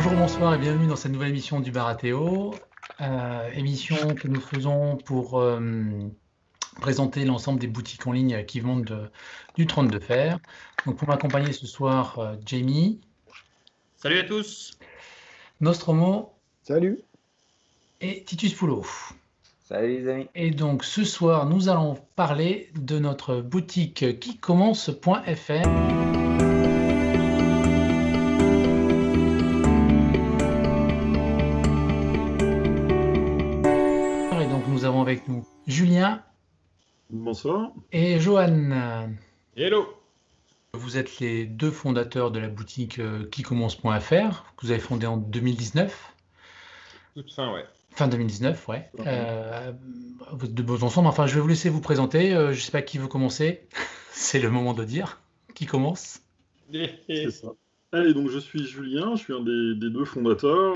Bonjour, bonsoir et bienvenue dans cette nouvelle émission du Baratéo. Émission que nous faisons pour présenter l'ensemble des boutiques en ligne qui vendent du trône de fer. Donc pour m'accompagner ce soir, Jamie, Salut à tous. Nostromo Salut. et Titus Poulot. Salut les amis. Et donc ce soir, nous allons parler de notre boutique quicommence.fr. Et donc nous avons avec nous Julien. Bonsoir. Et Johan. Hello. Vous êtes les deux fondateurs de la boutique quicommence.fr, que vous avez fondée en 2019. Toute fin, ouais. Fin 2019, ouais. Vous êtes de Besançon, mais enfin, je vais vous laisser vous présenter. Je ne sais pas qui veut commencer. C'est le moment de dire. Qui commence? C'est ça. Allez, donc je suis Julien, je suis un des deux fondateurs.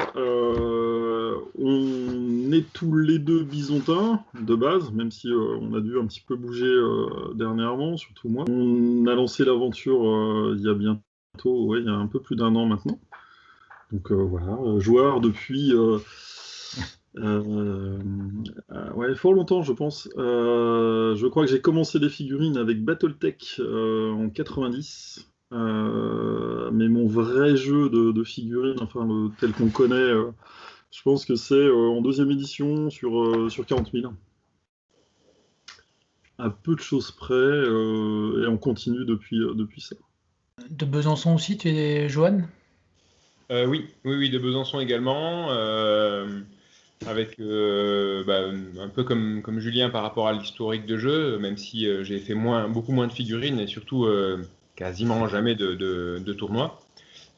On est tous les deux bisontins de base, même si on a dû un petit peu bouger dernièrement, surtout moi. On a lancé l'aventure il y a bientôt, ouais, il y a un peu plus d'un an maintenant. Donc voilà, joueur depuis ouais, fort longtemps, je pense. Je crois que j'ai commencé les figurines avec Battletech en 90. Mais mon vrai jeu de figurines, enfin tel qu'on connaît, je pense que c'est en deuxième édition sur 40 000. À peu de choses près, et on continue depuis ça. De Besançon aussi, tu es Johan? Oui, de Besançon également. Avec un peu comme Julien par rapport à l'historique de jeu, même si j'ai fait beaucoup moins de figurines et surtout quasiment jamais de tournois.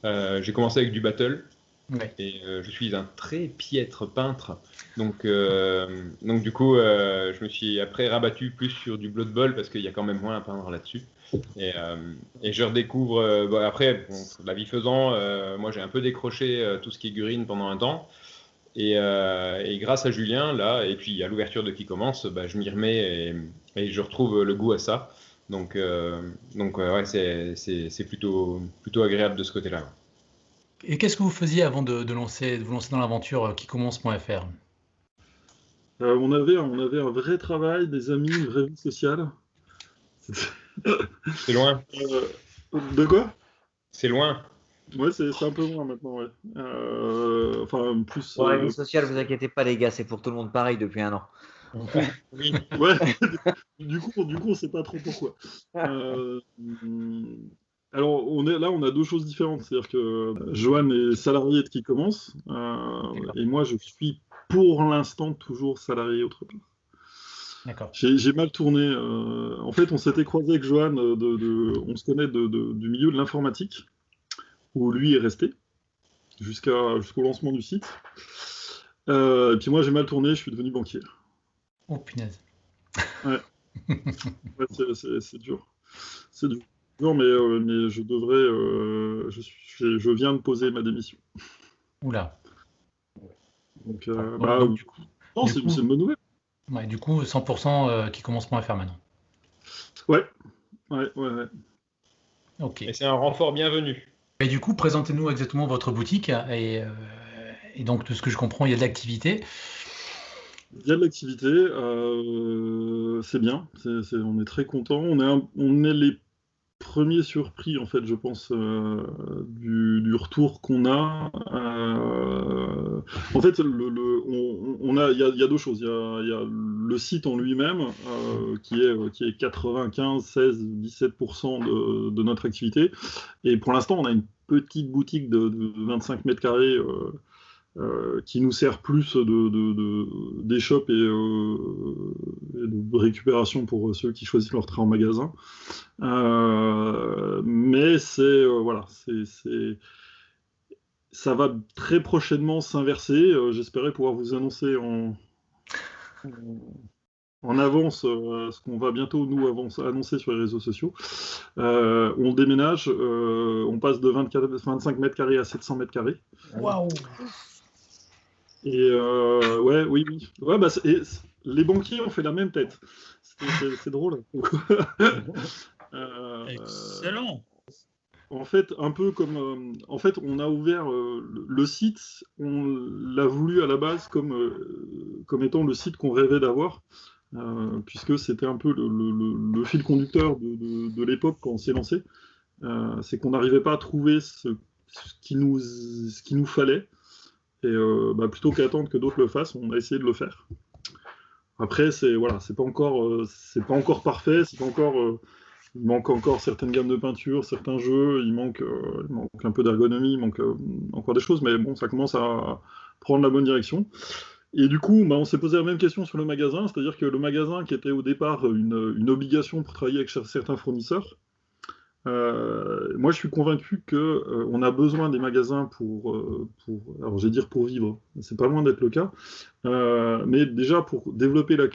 J'ai commencé avec du battle, ouais. Et je suis un très piètre peintre, donc du coup je me suis après rabattu plus sur du Blood Bowl parce qu'il y a quand même moins à peindre là-dessus. Et je redécouvre après, bon, la vie faisant, moi j'ai un peu décroché tout ce qui est figurine pendant un temps. Et grâce à Julien, là, et puis à l'ouverture de Qui Commence, je m'y remets et je retrouve le goût à ça. Donc ouais, c'est plutôt agréable de ce côté-là. Et qu'est-ce que vous faisiez avant de vous lancer dans l'aventure quicommence.fr? On avait un vrai travail, des amis, une vraie vie sociale. C'est loin. De quoi? C'est loin. Ouais, c'est un peu loin maintenant, ouais. Enfin, plus. Pour la vie sociale, vous inquiétez pas, les gars, c'est pour tout le monde pareil depuis un an. Oui. Ouais. Du coup, on sait pas trop pourquoi. Alors, on a deux choses différentes. C'est-à-dire que Johan est salarié de Qui Commence, et moi, je suis pour l'instant toujours salarié autre part. D'accord. J'ai mal tourné. En fait, on s'était croisé avec Johan, on se connaît du milieu de l'informatique, où lui est resté jusqu'au lancement du site. Et puis moi, j'ai mal tourné, je suis devenu banquier. Oh punaise. Ouais. Ouais, c'est dur. C'est dur, mais je devrais. Je viens de poser ma démission. Oula. Donc, du coup, c'est une bonne nouvelle. Ouais, du coup, 100% quicommence.fr maintenant. Ouais. Ok. Et c'est un renfort bienvenu. Et du coup, présentez-nous exactement votre boutique et donc de ce que je comprends, il y a de l'activité. Il y a de l'activité, c'est bien, on est très contents. On est les premiers surpris, en fait, je pense, du retour qu'on a. En fait, il y a deux choses. Il y a le site en lui-même, qui est 95, 16, 17% de notre activité. Et pour l'instant, on a une petite boutique de 25 mètres carrés qui nous sert plus d'échoppe et de récupération pour ceux qui choisissent leur train en magasin. Mais ça va très prochainement s'inverser. J'espérais pouvoir vous annoncer en avance ce qu'on va bientôt nous annoncer sur les réseaux sociaux. On déménage, on passe de 25 mètres carrés à 700 mètres carrés. Waouh! Et oui. Ouais, les banquiers ont fait la même tête. C'est drôle. Excellent. En fait, un peu comme, en fait, on a ouvert le site, on l'a voulu à la base comme étant le site qu'on rêvait d'avoir, puisque c'était un peu le fil conducteur de l'époque quand on s'est lancé. C'est qu'on n'arrivait pas à trouver ce qu'il nous fallait, et plutôt qu'attendre que d'autres le fassent, on a essayé de le faire. Après, c'est pas encore parfait, c'est pas encore. Il manque encore certaines gammes de peinture, certains jeux, il manque un peu d'ergonomie, il manque encore des choses, mais bon, ça commence à prendre la bonne direction. Et du coup, on s'est posé la même question sur le magasin, c'est-à-dire que le magasin qui était au départ une obligation pour travailler avec certains fournisseurs, moi je suis convaincu qu'on a besoin des magasins alors je vais dire pour vivre, c'est pas loin d'être le cas, mais déjà pour développer la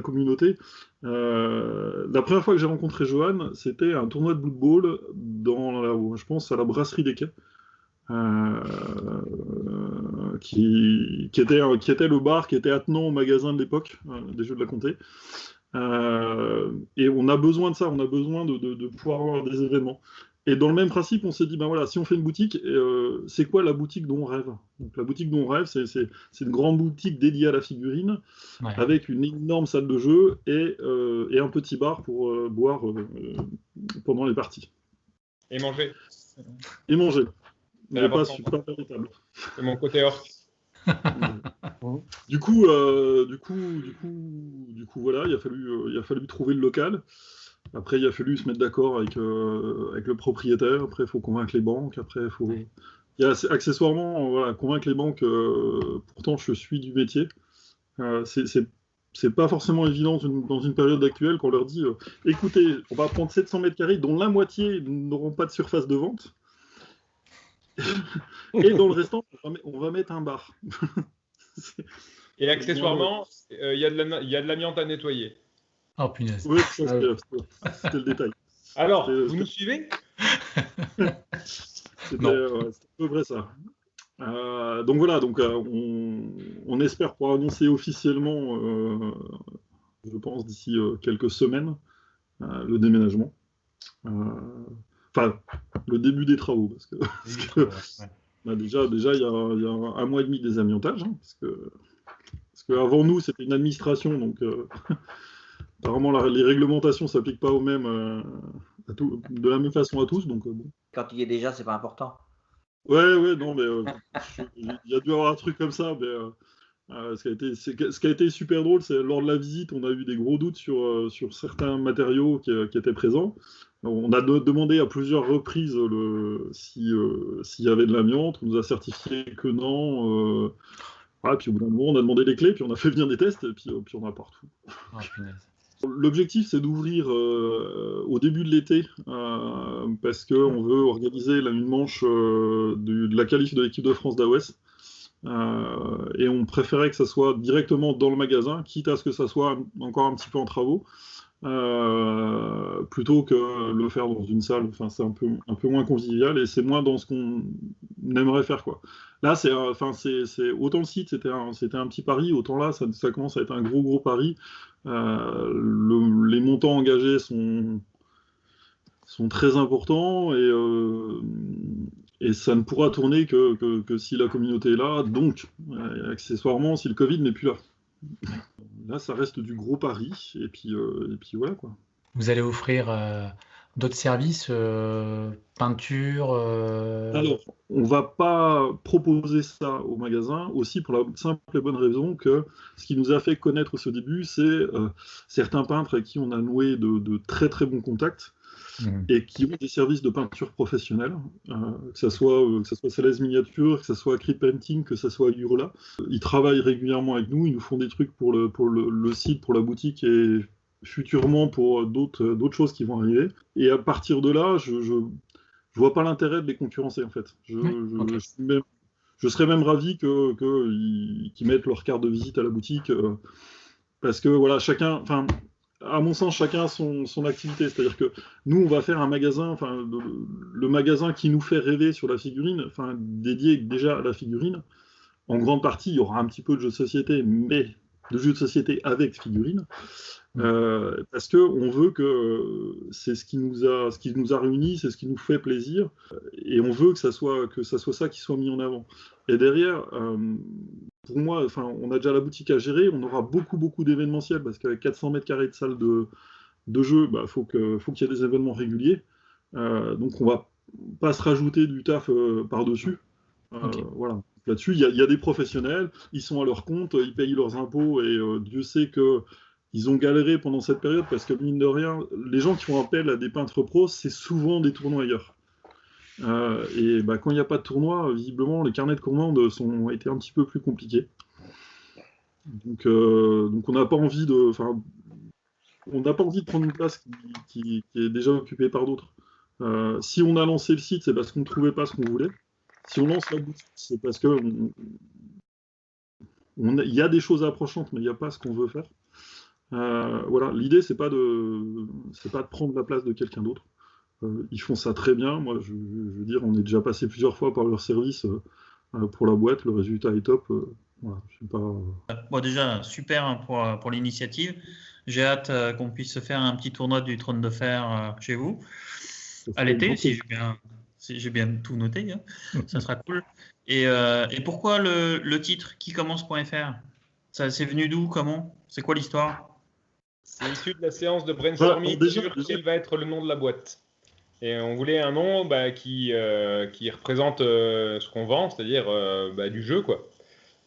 communauté. La première fois que j'ai rencontré Johan, c'était un tournoi de Blood Bowl je pense à la Brasserie des Quais, qui était le bar qui était attenant au magasin de l'époque des Jeux de la Comté. Et on a besoin de ça, on a besoin de pouvoir avoir des événements. Et dans le même principe, on s'est dit, ben voilà, si on fait une boutique, c'est quoi la boutique dont on rêve? Donc la boutique dont on rêve, c'est une grande boutique dédiée à la figurine, Ouais. avec une énorme salle de jeu et un petit bar pour boire pendant les parties. Et manger. Et manger. Mais pas important. super véritable. C'est mon côté orc. Du coup, voilà, il a fallu trouver le local. Après, il a fallu se mettre d'accord avec le propriétaire. Après, il faut convaincre les banques. Après, il y a accessoirement, voilà, convaincre les banques. Pourtant, je suis du métier. C'est pas forcément évident dans une période actuelle qu'on leur dit écoutez, on va prendre 700 mètres carrés, dont la moitié n'auront pas de surface de vente. Et dans le restant, on va mettre un bar. Et accessoirement, il y a de l'amiante à nettoyer. Oh punaise. Oui, c'était le détail. Alors, vous nous suivez? C'était à peu près ça. Donc voilà, on espère pouvoir annoncer officiellement, je pense, d'ici quelques semaines, le déménagement. Enfin, le début des travaux, parce que déjà, il y a un mois et demi des amiantages, hein, parce que avant nous, c'était une administration, donc apparemment les réglementations ne s'appliquent pas de la même façon à tous, donc bon. Quand il y est déjà, c'est pas important. Ouais, non, mais il y a dû y avoir un truc comme ça, mais ce qui a été super drôle, c'est lors de la visite, on a eu des gros doutes sur certains matériaux qui étaient présents. On a demandé à plusieurs reprises s'il y avait de l'amiante, on nous a certifié que non. Puis au bout d'un moment, on a demandé les clés, puis on a fait venir des tests, et puis on a partout. Oh, punaise. L'objectif, c'est d'ouvrir au début de l'été, parce qu'on veut organiser une manche de la qualif de l'équipe de France d'AOS. Et on préférait que ça soit directement dans le magasin, quitte à ce que ça soit encore un petit peu en travaux, plutôt que le faire dans une salle. Enfin, c'est un peu moins convivial et c'est moins dans ce qu'on aimerait faire, quoi. Là, autant le site, c'était un petit pari, autant là, ça commence à être un gros pari. Les montants engagés sont très importants et ça ne pourra tourner que si la communauté est là, donc accessoirement si le Covid n'est plus là. Là, ça reste du gros pari, et puis voilà, quoi. Vous allez offrir d'autres services, peinture Alors, on va pas proposer ça au magasin, aussi pour la simple et bonne raison que ce qui nous a fait connaître au début, c'est certains peintres avec qui on a noué de très très bons contacts, et qui ont des services de peinture professionnels, que ce soit Salaise Miniature, que ce soit Acrylic Painting, que ce soit Hurla. Ils travaillent régulièrement avec nous, ils nous font des trucs pour le site, pour la boutique, et futurement pour d'autres choses qui vont arriver. Et à partir de là, je vois pas l'intérêt de les concurrencer, en fait. Je serais même ravi qu'ils mettent leur carte de visite à la boutique, parce que voilà, à mon sens, chacun a son activité. C'est-à-dire que nous, on va faire un magasin, le magasin qui nous fait rêver sur la figurine, dédié déjà à la figurine. En grande partie, il y aura un petit peu de jeux de société, mais de jeux de société avec figurine. Parce que on veut que c'est ce qui nous a réunis, c'est ce qui nous fait plaisir, et on veut que ça soit ça qui soit mis en avant. Et derrière, pour moi, enfin, on a déjà la boutique à gérer, on aura beaucoup d'événementiels parce qu'avec 400 mètres carrés de salle de jeu, bah, faut qu'il y ait des événements réguliers. Donc on va pas se rajouter du taf par-dessus. Ok. Voilà. Là-dessus, il y a des professionnels, ils sont à leur compte, ils payent leurs impôts et Dieu sait que ils ont galéré pendant cette période parce que mine de rien, les gens qui font appel à des peintres pros, c'est souvent des tournoyeurs. Et bah, quand il n'y a pas de tournoi, visiblement, les carnets de commandes ont été un petit peu plus compliqués. Donc on n'a pas envie de prendre une place qui est déjà occupée par d'autres. Si on a lancé le site, c'est parce qu'on ne trouvait pas ce qu'on voulait. Si on lance la boutique, c'est parce que il y a des choses approchantes, mais il n'y a pas ce qu'on veut faire. Voilà, l'idée, c'est pas de prendre la place de quelqu'un d'autre. Ils font ça très bien. Moi, je veux dire, on est déjà passé plusieurs fois par leur service pour la boîte. Le résultat est top. Voilà, je sais pas. Bon, déjà, super hein, pour l'initiative. J'ai hâte qu'on puisse faire un petit tournoi du Trône de Fer chez vous à l'été, si j'ai bien tout noté. Hein. Ça sera cool. Et pourquoi le titre quicommence.fr? Ça c'est venu d'où? Comment? C'est quoi l'histoire? C'est issu de la séance de brainstorming sur quel va être le nom de la boîte. Et on voulait un nom qui représente ce qu'on vend, c'est-à-dire du jeu, quoi.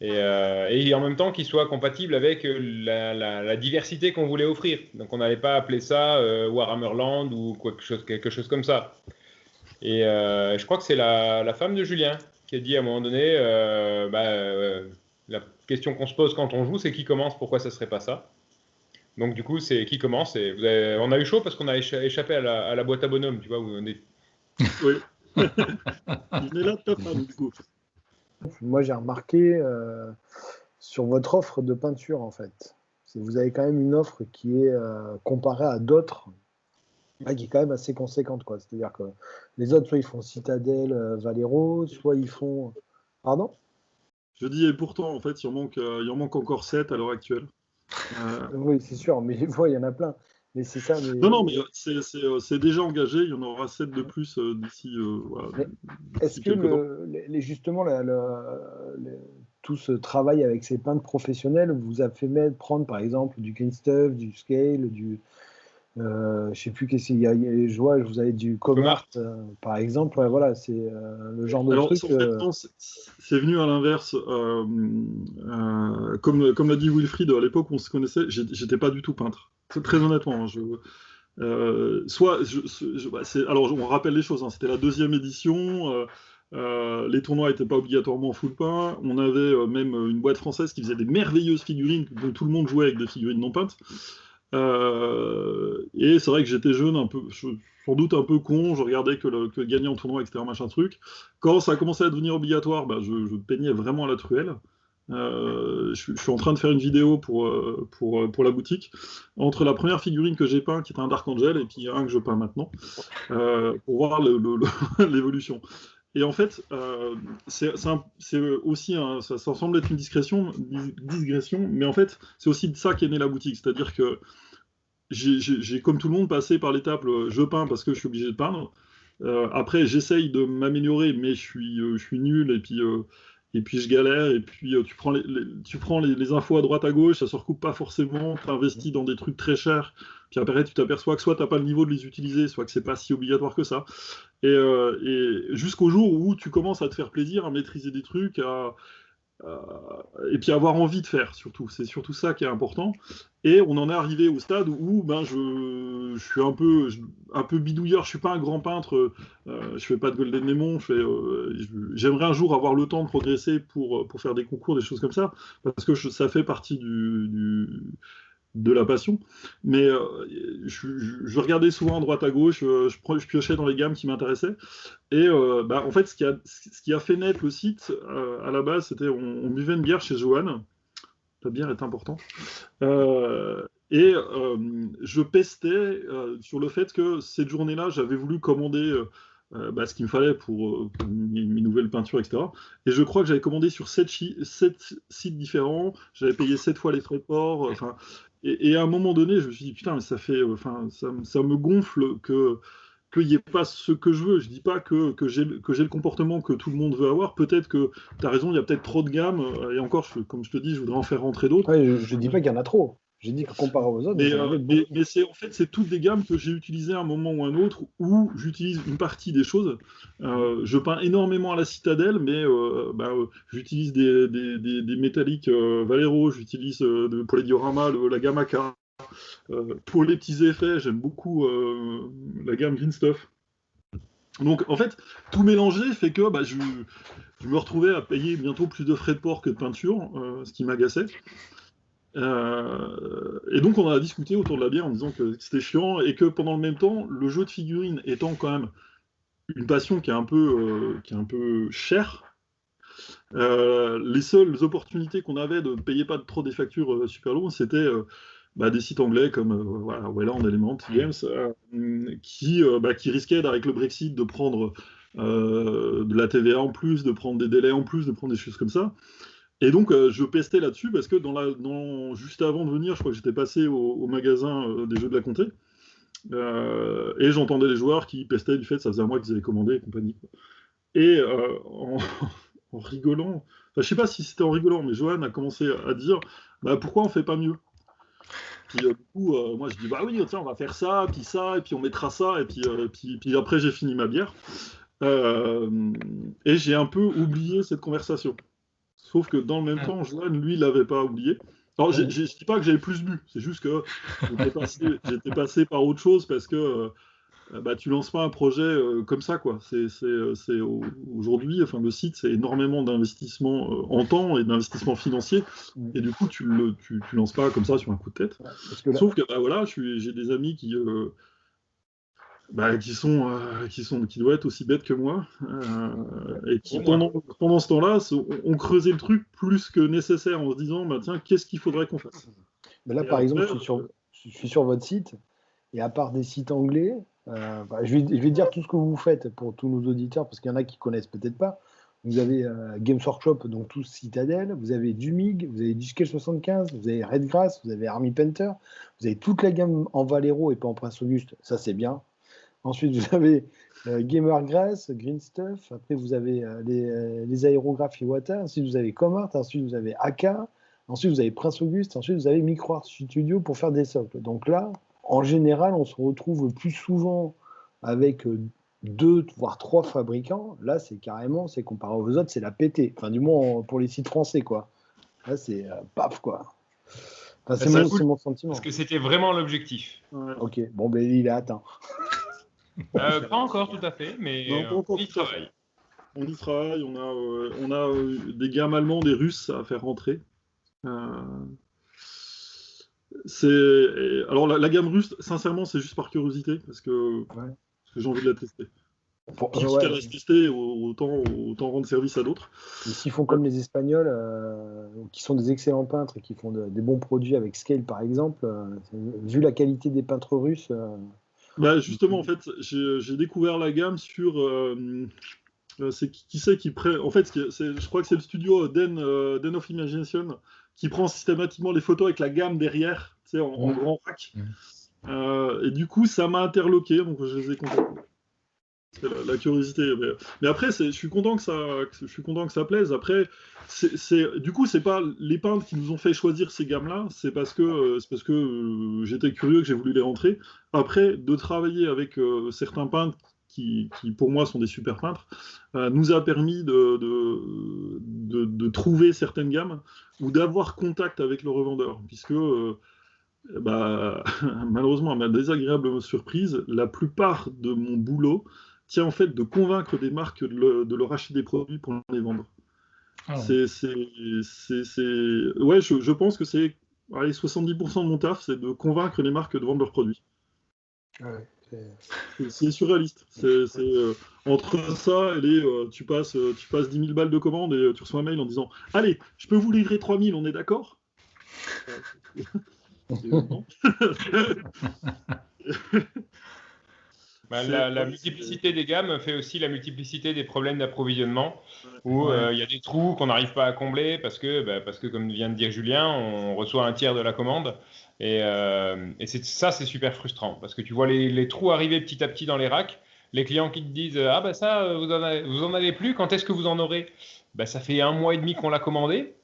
Et en même temps qui soit compatible avec la diversité qu'on voulait offrir. Donc on n'allait pas appeler ça Warhammer Land ou quelque chose comme ça. Et je crois que c'est la femme de Julien qui a dit à un moment donné, la question qu'on se pose quand on joue, c'est qui commence, pourquoi ça serait pas ça? Donc du coup, c'est qui commence. Et on a eu chaud parce qu'on a échappé à la boîte à bonhomme, tu vois, où on est. Oui. Il est là, ta femme, du coup. Moi, j'ai remarqué sur votre offre de peinture, en fait. Vous avez quand même une offre qui est comparée à d'autres, qui est quand même assez conséquente, quoi. C'est-à-dire que les autres, soit ils font Citadel, Valero, soit ils font... Pardon? Je dis, et pourtant, en fait, il en manque encore 7 à l'heure actuelle. Oui, c'est sûr, mais des fois, il y en a plein. Mais c'est ça. Mais... Non, mais c'est déjà engagé. Il y en aura 7 de plus d'ici. Voilà, est-ce que justement tout ce travail avec ces peintres professionnels vous a fait prendre, par exemple, du green stuff, du scale, je ne sais plus qu'est-ce qu'il y a. Je vois, vous avez du Comart, par exemple. Ouais, voilà, c'est le genre de truc. En fait, c'est venu à l'inverse. Comme l'a dit Wilfried, à l'époque où on se connaissait, j'étais pas du tout peintre. Très honnêtement. Alors, on rappelle les choses. Hein, c'était la 2e édition. Les tournois n'étaient pas obligatoirement full peint. On avait même une boîte française qui faisait des merveilleuses figurines dont tout le monde jouait avec des figurines non peintes. Et c'est vrai que j'étais jeune, sans doute un peu con, je regardais que gagner en tournoi, etc. Machin truc. Quand ça a commencé à devenir obligatoire, je peignais vraiment à la truelle. Je suis en train de faire une vidéo pour la boutique. Entre la première figurine que j'ai peint, qui était un Dark Angel, et puis un que je peins maintenant, pour voir l'évolution. Et en fait, c'est aussi, ça semble être une digression, mais en fait, c'est aussi de ça qu'est née la boutique. C'est-à-dire que j'ai, comme tout le monde, passé par l'étape je peins parce que je suis obligé de peindre. Après, j'essaye de m'améliorer, mais je suis nul, et puis je galère, et puis tu prends les infos à droite à gauche, ça se recoupe pas forcément, tu investis dans des trucs très chers, puis après tu t'aperçois que soit tu n'as pas le niveau de les utiliser, soit que c'est pas si obligatoire que ça. Et jusqu'au jour où tu commences à te faire plaisir, à maîtriser des trucs, et puis avoir envie de faire, surtout. C'est surtout ça qui est important. Et on en est arrivé au stade où je suis un peu bidouilleur, je suis pas un grand peintre, je fais pas de Golden Lemon, j'aimerais un jour avoir le temps de progresser pour faire des concours, des choses comme ça, parce que ça fait partie de la passion, mais je regardais souvent à droite à gauche, je piochais dans les gammes qui m'intéressaient, et en fait ce qui a fait naître le site à la base, c'était on buvait une bière chez Johan, la bière est importante, et je pestais sur le fait que cette journée-là, j'avais voulu commander ce qu'il me fallait pour mes nouvelles peintures, etc. Et je crois que j'avais commandé sur 7 sites différents, j'avais payé 7 fois les frais de port, Et à un moment donné, je me suis dit, putain, mais ça me gonfle qu'il n'y ait pas ce que je veux. Je dis pas que j'ai le comportement que tout le monde veut avoir. Peut-être que tu as raison, il y a peut-être trop de gammes. Et encore, comme je te dis, je voudrais en faire rentrer d'autres. Ouais, je dis pas qu'il y en a trop. J'ai dit que comparé aux autres, mais c'est toutes des gammes que j'ai utilisées à un moment ou un autre, où j'utilise une partie des choses. Je peins énormément à la citadelle, mais j'utilise des métalliques Valero, j'utilise pour les dioramas la gamme AK. Pour les petits effets, j'aime beaucoup la gamme Green Stuff. Donc en fait, tout mélangé fait que je me retrouvais à payer bientôt plus de frais de port que de peinture, ce qui m'agaçait. Et donc on a discuté autour de la bière en disant que c'était chiant et que pendant le même temps, le jeu de figurines étant quand même une passion qui est un peu chère, les seules opportunités qu'on avait de ne payer pas trop des factures super lourdes, c'était des sites anglais comme Wayland, Element, Games, qui risquaient avec le Brexit de prendre de la TVA en plus, de prendre des délais en plus, de prendre des choses comme ça. Et donc, je pestais là-dessus parce que juste avant de venir, je crois que j'étais passé au magasin des jeux de la Comté et j'entendais les joueurs qui pestaient du fait que ça faisait un mois qu'ils avaient commandé et compagnie. Et en rigolant, je sais pas si c'était en rigolant, mais Johan a commencé à dire pourquoi on fait pas mieux. Puis du coup, moi je dis oui, tiens, on va faire ça, et puis on mettra ça, et puis après j'ai fini ma bière. Et j'ai un peu oublié cette conversation. Sauf que dans le même temps, Johan, lui, l'avait pas oublié. Alors, je dis pas que j'avais plus bu, c'est juste que j'étais passé par autre chose parce que tu lances pas un projet comme ça, quoi. Aujourd'hui, le site, c'est énormément d'investissement en temps et d'investissement financier, et du coup, tu lances pas comme ça sur un coup de tête. Sauf que j'ai des amis qui doivent être aussi bêtes que moi, et qui pendant ce temps-là ont creusé le truc plus que nécessaire en se disant tiens, qu'est-ce qu'il faudrait qu'on fasse. Mais là, par exemple, je suis sur votre site, et à part des sites anglais, je vais dire tout ce que vous faites pour tous nos auditeurs, parce qu'il y en a qui connaissent peut-être pas. Vous avez Games Workshop, donc tous Citadel, vous avez du MiG, vous avez du Scale 75, vous avez Redgrass, vous avez Army Painter, vous avez toute la gamme en Valero et pas en Prince Auguste, ça c'est bien. Ensuite, vous avez Gamergrass, Green Stuff. Après, vous avez les aérographes Iwata. Ensuite, vous avez Comart. Ensuite, vous avez AK. Ensuite, vous avez Prince Auguste. Ensuite, vous avez Microart Studio pour faire des socles. Donc là, en général, on se retrouve plus souvent avec 2 voire 3 fabricants. Là, c'est comparé aux autres, c'est la pété. Enfin, du moins pour les sites français, quoi. Là, c'est paf, quoi. Enfin, c'est mon sentiment. Parce que c'était vraiment l'objectif. Ouais. Ok, bon, il est atteint. Pas encore tout à fait, mais on y travaille. On y travaille, on a des gammes allemandes et russes à faire rentrer. Alors la gamme russe, sincèrement, c'est juste par curiosité, parce que j'ai envie de la tester. Quitte à la tester, autant rendre service à d'autres. Et s'ils font comme les Espagnols, qui sont des excellents peintres et qui font des bons produits avec Scale, par exemple, vu la qualité des peintres russes... justement, en fait, j'ai découvert la gamme sur... c'est qui c'est qui prend... En fait, je crois que c'est le studio Den of Imagination qui prend systématiquement les photos avec la gamme derrière, en grand rack. Et du coup, ça m'a interloqué, donc je les ai contactés. C'est la curiosité. Mais après, je suis content que ça plaise. Après, du coup, c'est pas les peintres qui nous ont fait choisir ces gammes-là, c'est parce que j'étais curieux que j'ai voulu les rentrer. Après, de travailler avec certains peintres qui, pour moi, sont des super peintres, nous a permis de trouver certaines gammes ou d'avoir contact avec le revendeur, puisque malheureusement, à ma désagréable surprise, la plupart de mon boulot tient en fait de convaincre des marques de leur acheter des produits pour les vendre. Ouais, je pense que c'est 70% de mon taf, c'est de convaincre les marques de vendre leurs produits. Ouais, c'est surréaliste. Entre ça et tu passes 10 000 balles de commande et tu reçois un mail en disant « Allez, je peux vous livrer 3 000, on est d'accord ?» La multiplicité des gammes fait aussi la multiplicité des problèmes d'approvisionnement, où il y a des trous qu'on n'arrive pas à combler parce que, comme vient de dire Julien, on reçoit un tiers de la commande. Et c'est super frustrant, parce que tu vois les trous arriver petit à petit dans les racks, les clients qui te disent « Ah ben ça, vous en avez plus, quand est-ce que vous en aurez ?» Ça fait 1 mois et demi qu'on l'a commandé,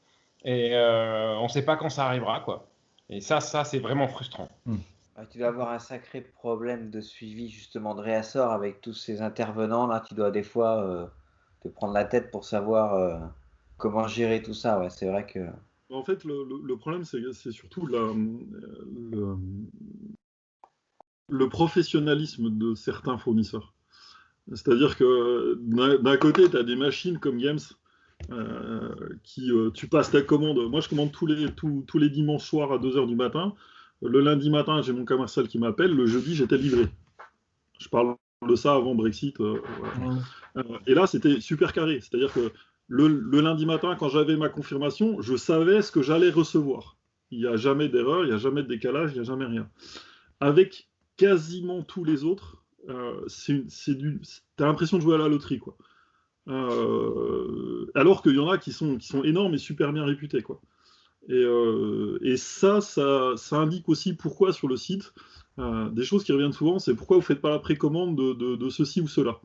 et on ne sait pas quand ça arrivera, quoi. Et ça c'est vraiment frustrant. Tu dois avoir un sacré problème de suivi justement de réassort avec tous ces intervenants. Là, tu dois des fois te prendre la tête pour savoir comment gérer tout ça. Ouais, c'est vrai que. En fait, le problème, c'est surtout le professionnalisme de certains fournisseurs. C'est-à-dire que d'un côté, tu as des machines comme Games tu passes ta commande. Moi, je commande tous les dimanches soirs à 2h du matin. Le lundi matin, j'ai mon commercial qui m'appelle. Le jeudi, j'étais livré. Je parle de ça avant Brexit. Et là, c'était super carré. C'est-à-dire que le lundi matin, quand j'avais ma confirmation, je savais ce que j'allais recevoir. Il n'y a jamais d'erreur, il n'y a jamais de décalage, il n'y a jamais rien. Avec quasiment tous les autres, t'as l'impression de jouer à la loterie, quoi. Alors qu'il y en a qui sont énormes et super bien réputés, quoi. Et ça indique aussi pourquoi sur le site, des choses qui reviennent souvent, c'est pourquoi vous ne faites pas la précommande de ceci ou cela.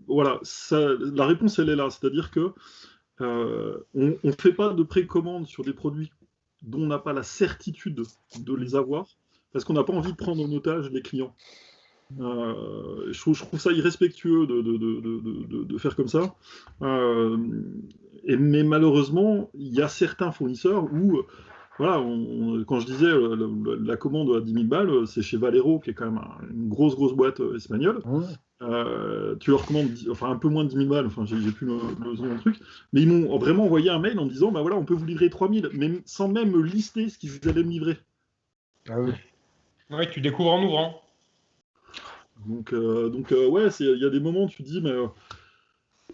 Voilà, la réponse elle est là, c'est-à-dire que on ne fait pas de précommande sur des produits dont on n'a pas la certitude de les avoir, parce qu'on n'a pas envie de prendre en otage les clients. Je trouve ça irrespectueux de faire comme ça. Mais malheureusement, il y a certains fournisseurs où, voilà, quand je disais la commande à 10 000 balles, c'est chez Valero, qui est quand même une grosse boîte espagnole. Tu leur commandes un peu moins de 10 000 balles, j'ai plus le nom du truc, mais ils m'ont vraiment envoyé un mail en me disant voilà, on peut vous livrer 3 000, mais sans même me lister ce qu'ils allaient me livrer. Ah oui. Ouais, tu découvres en ouvrant. Donc ouais, il y a des moments où tu te dis, mais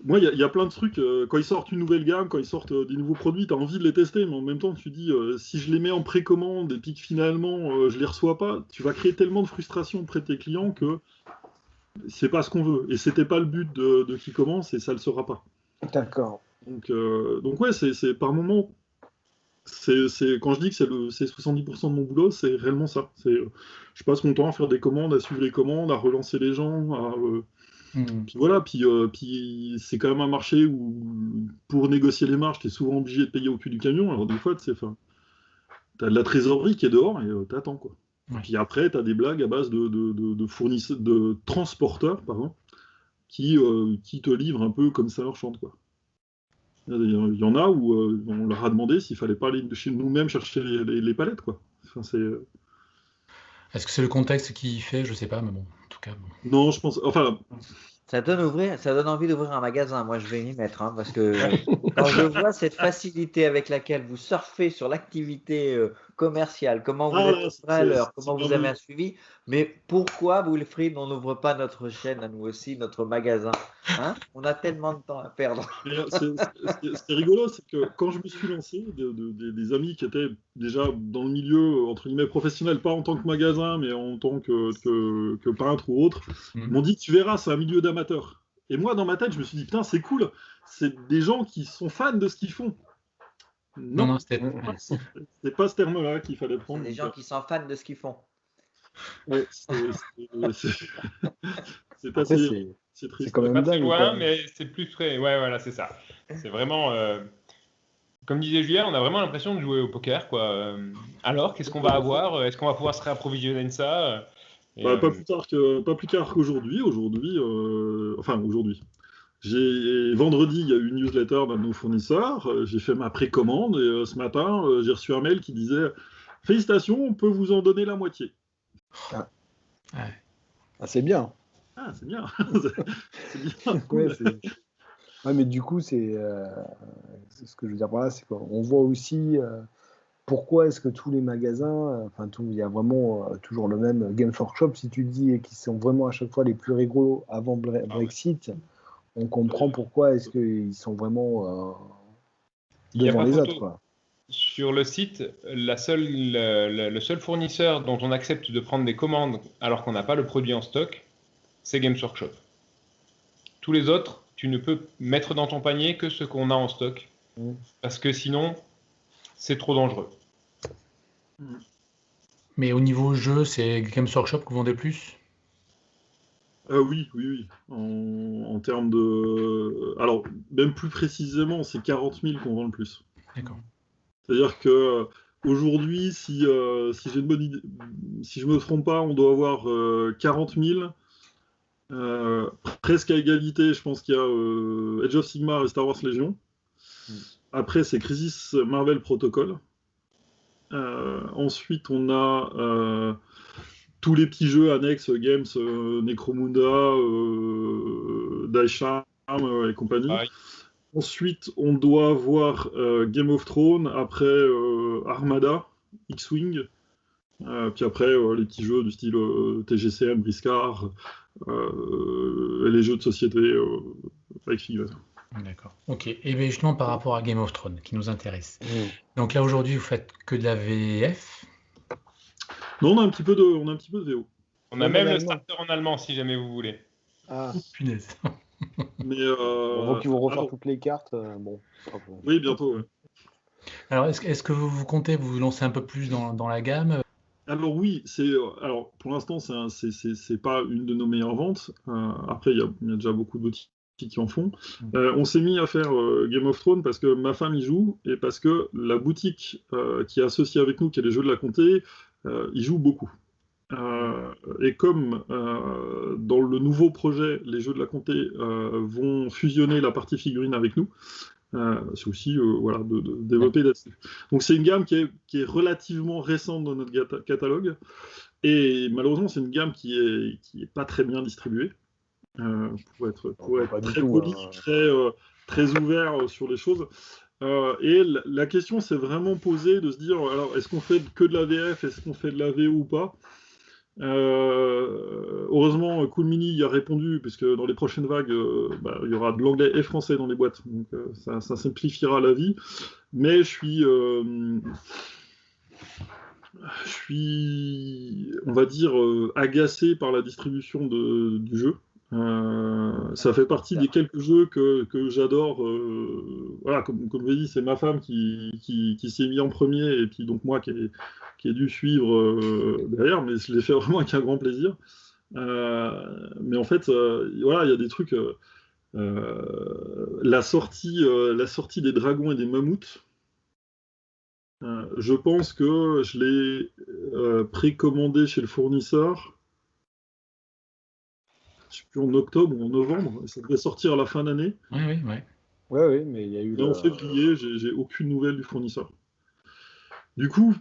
moi, il y a plein de trucs. Quand ils sortent une nouvelle gamme, quand ils sortent des nouveaux produits, tu as envie de les tester, mais en même temps, tu te dis, si je les mets en précommande et puis que finalement, je les reçois pas, tu vas créer tellement de frustration auprès de tes clients que c'est pas ce qu'on veut. Et c'était pas le but de qui commence et ça le sera pas. D'accord. Donc ouais, c'est par moment. Quand je dis que c'est 70% de mon boulot, c'est réellement ça. Je passe mon temps à faire des commandes, à suivre les commandes, à relancer les gens. Puis voilà, puis c'est quand même un marché où pour négocier les marges, tu es souvent obligé de payer au cul du camion. Alors des fois, tu as de la trésorerie qui est dehors et t'attends, quoi. Ouais. Et puis après, tu as des blagues à base de transporteurs, pardon, qui te livrent un peu comme ça leur chante, quoi. Il y en a où on leur a demandé s'il fallait pas aller chez nous-mêmes chercher les palettes, quoi. Est-ce que c'est le contexte qui fait? Je sais pas, mais bon, en tout cas. Bon. Non, je pense. Enfin. Ça donne envie d'ouvrir un magasin. Moi, je vais m'y mettre, hein, parce que quand je vois cette facilité avec laquelle vous surfez sur l'activité commerciale, comment vous êtes à l'heure, comment vous avez un suivi, mais pourquoi Wilfried, on n'ouvre pas notre chaîne à nous aussi, notre magasin, hein? On a tellement de temps à perdre. C'est rigolo, c'est que quand je me suis lancé, des amis qui étaient déjà dans le milieu entre guillemets professionnel, pas en tant que magasin, mais en tant que peintre ou autre, m'ont dit tu verras, c'est un milieu d'amateurs. Et moi, dans ma tête, je me suis dit putain, c'est cool, c'est des gens qui sont fans de ce qu'ils font. Non, c'est pas ce terme-là qu'il fallait prendre. C'est des gens qui sont fans de ce qu'ils font. Ouais, c'est assez. C'est triste. C'est quand même pas très loin, mais c'est plus près. Ouais, voilà, c'est ça. C'est vraiment. Comme disait Julien, on a vraiment l'impression de jouer au poker, quoi. Alors, qu'est-ce qu'on va avoir? Est-ce qu'on va pouvoir se réapprovisionner de ça? Pas plus tard qu'aujourd'hui. Aujourd'hui. Vendredi, il y a eu une newsletter d'un de nos fournisseurs. J'ai fait ma précommande et ce matin, j'ai reçu un mail qui disait félicitations, on peut vous en donner la moitié. Ah. Ouais. Ah, c'est bien. Ah, c'est bien. C'est bien. Cool. Ouais, mais du coup, c'est ce que je veux dire par là, c'est qu'on voit aussi pourquoi est-ce que tous les magasins, il y a vraiment toujours le même Game Workshop, si tu dis, qui sont vraiment à chaque fois les plus rigolos avant Brexit, on comprend pourquoi est-ce qu'ils sont vraiment devant les autres, quoi. Sur le site, le seul fournisseur dont on accepte de prendre des commandes alors qu'on n'a pas le produit en stock, c'est Games Workshop. Tous les autres, tu ne peux mettre dans ton panier que ce qu'on a en stock, parce que sinon, c'est trop dangereux. Mais au niveau jeu, c'est Games Workshop que vous vendez plus? Oui. En termes de... Alors, même plus précisément, c'est 40 000 qu'on vend le plus. D'accord. C'est-à-dire que aujourd'hui, si j'ai une bonne idée, si je me trompe pas, on doit avoir 40 000, presque à égalité. Je pense qu'il y a Age of Sigmar et Star Wars Legion. Après, c'est Crisis Marvel Protocol. Ensuite, on a tous les petits jeux annexes, Games, Necromunda, Dice Charm et compagnie. Pareil. Ensuite, on doit avoir Game of Thrones, après Armada, X-Wing, puis après les petits jeux du style TGCM, Briscard, et les jeux de société avec Figure. D'accord. Ok. Et bien justement par rapport à Game of Thrones, qui nous intéresse. Donc là aujourd'hui, vous faites que de la VF? Non, on a un petit peu de VO. On a même le starter en allemand, si jamais vous voulez. Ah, Punaise. Mais donc ils vont refaire toutes les cartes. Bon. oui, bientôt. Ouais. Alors est-ce que vous comptez vous lancer un peu plus dans la gamme? Alors oui, alors pour l'instant c'est pas une de nos meilleures ventes. Après il y a déjà beaucoup de boutiques qui en font. On s'est mis à faire Game of Thrones parce que ma femme y joue et parce que la boutique qui est associée avec nous, qui est les jeux de la comté, y joue beaucoup. Et comme dans le nouveau projet, les jeux de la comté vont fusionner la partie figurine avec nous, c'est aussi de développer là-dessus. Donc c'est une gamme qui est relativement récente dans notre catalogue, et malheureusement c'est une gamme qui est pas très bien distribuée. Pour être très poli, très ouvert sur les choses. Et la question s'est vraiment posée de se dire, alors est-ce qu'on fait que de la VF, est-ce qu'on fait de la VO ou pas? Heureusement, Cool Mini y a répondu, puisque dans les prochaines vagues, il y aura de l'anglais et français dans les boîtes, donc ça simplifiera la vie. Mais je suis, on va dire, agacé par la distribution du jeu. Ça fait partie des quelques jeux que j'adore. Comme je l'ai dit, c'est ma femme qui s'y est mis en premier, et puis donc moi qui ai dû suivre derrière, mais je l'ai fait vraiment avec un grand plaisir. Mais en fait, il y a des trucs. La sortie des dragons et des mammouths, je pense que je l'ai précommandé chez le fournisseur. Je sais plus, en octobre ou en novembre, ça devait sortir à la fin d'année. Oui. Oui, mais il y a eu. Et en février, j'ai aucune nouvelle du fournisseur. Du coup,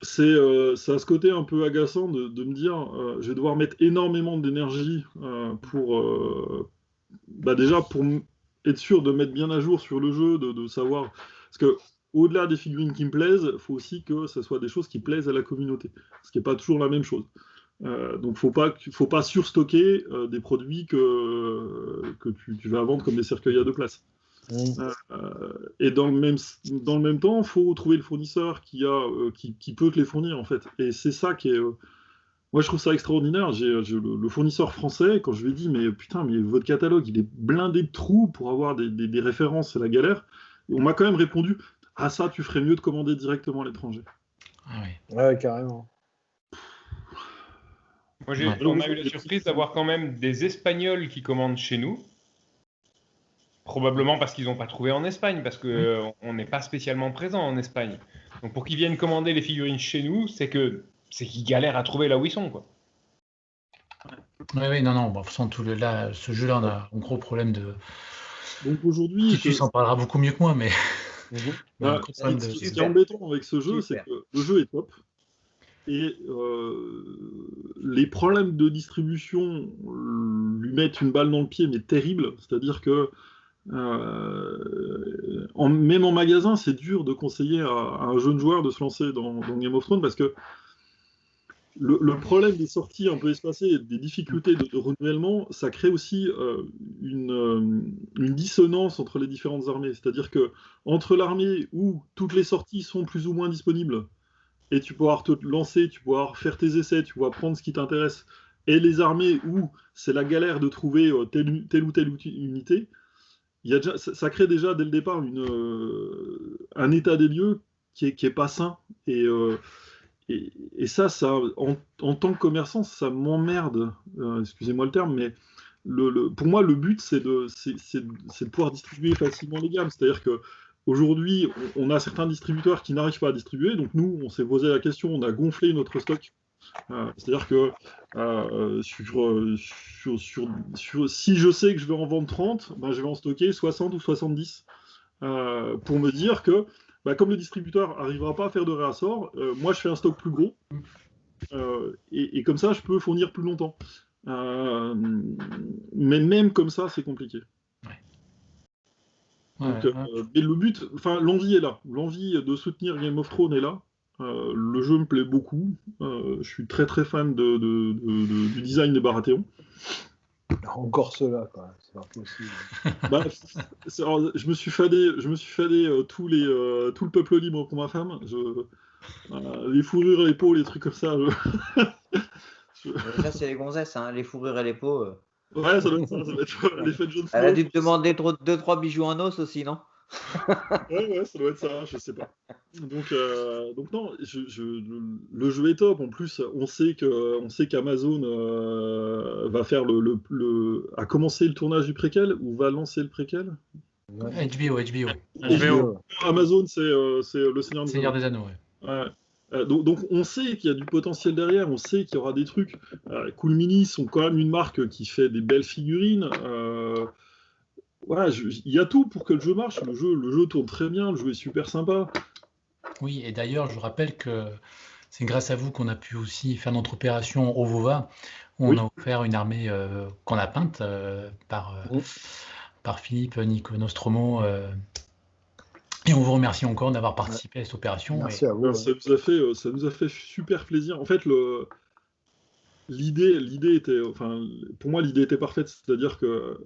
ça a ce côté un peu agaçant de me dire, je vais devoir mettre énormément d'énergie pour déjà pour être sûr de mettre bien à jour sur le jeu, de savoir, parce que au-delà des figurines qui me plaisent, il faut aussi que ce soit des choses qui plaisent à la communauté, ce qui n'est pas toujours la même chose. Donc faut pas surstocker des produits que tu vas vendre comme des cercueils à deux places. Et dans le même temps, il faut trouver le fournisseur qui peut te les fournir, en fait. Et c'est ça qui est... moi, je trouve ça extraordinaire. J'ai le fournisseur français, quand je lui ai dit, mais putain, mais votre catalogue, il est blindé de trous pour avoir des références, c'est la galère. Et on m'a quand même répondu, ah ça, tu ferais mieux de commander directement à l'étranger. Ah oui. Ouais, carrément. Moi, on a eu la surprise d'avoir quand même des Espagnols qui commandent chez nous. Probablement parce qu'ils n'ont pas trouvé en Espagne, parce qu'on n'est pas spécialement présent en Espagne. Donc pour qu'ils viennent commander les figurines chez nous, c'est qu'ils galèrent à trouver là où ils sont, quoi. Oui, non. Bon, de toute façon, ce jeu-là, on a un gros problème de... Donc aujourd'hui... Tu s'en parlera beaucoup mieux que moi, mais... Ce qui est embêtant avec ce jeu, c'est que le jeu est top. Et les problèmes de distribution lui mettent une balle dans le pied, mais terrible. C'est-à-dire que même en magasin, c'est dur de conseiller à un jeune joueur de se lancer dans Game of Thrones, parce que le problème des sorties un peu espacées et des difficultés de renouvellement, ça crée aussi une dissonance entre les différentes armées. C'est-à-dire que entre l'armée où toutes les sorties sont plus ou moins disponibles, et tu pourras te lancer, tu pourras faire tes essais, tu pourras prendre ce qui t'intéresse, et les armées où c'est la galère de trouver telle ou telle unité, ça crée déjà dès le départ un état des lieux qui est pas sain. Et ça, en tant que commerçant, ça m'emmerde, excusez-moi le terme, mais pour moi, le but, c'est de pouvoir distribuer facilement les gammes. C'est-à-dire qu'aujourd'hui, on a certains distributeurs qui n'arrivent pas à distribuer, donc nous, on s'est posé la question, on a gonflé notre stock. C'est-à-dire que si je sais que je vais en vendre 30, ben, je vais en stocker 60 ou 70 pour me dire que comme le distributeur n'arrivera pas à faire de réassort, moi je fais un stock plus gros et comme ça je peux fournir plus longtemps. Mais même comme ça, c'est compliqué. Donc, mais le but, l'envie est là. L'envie de soutenir Game of Thrones est là. Le jeu me plaît beaucoup. Je suis très très fan du design de Baratheon. Encore cela, quoi. C'est pas possible. Je me suis fadé tout le peuple libre pour ma femme. Les fourrures et les peaux, les trucs comme ça. Ça, c'est les gonzesses, hein, les fourrures et les peaux. Ouais, ça doit être l'effet de jaune. Elle a dû te demander 2-3 bijoux en os aussi, non? Ouais, ça doit être ça, je sais pas. Donc non, le jeu est top. En plus, on sait qu'Amazon va faire a commencé le tournage du préquel ou va lancer le préquel. HBO. Amazon, c'est le Seigneur des Anneaux. Ouais. Donc on sait qu'il y a du potentiel derrière, on sait qu'il y aura des trucs. Cool Mini sont quand même une marque qui fait des belles figurines. Il y a tout pour que le jeu marche. Le jeu tourne très bien, le jeu est super sympa. Oui, et d'ailleurs, je vous rappelle que c'est grâce à vous qu'on a pu aussi faire notre opération au Vova, où on a offert une armée qu'on a peinte par Philippe Nico Nostromo. Et on vous remercie encore d'avoir participé à cette opération. Merci à vous. Ça nous a fait super plaisir. En fait, l'idée était, pour moi, l'idée était parfaite. C'est-à-dire que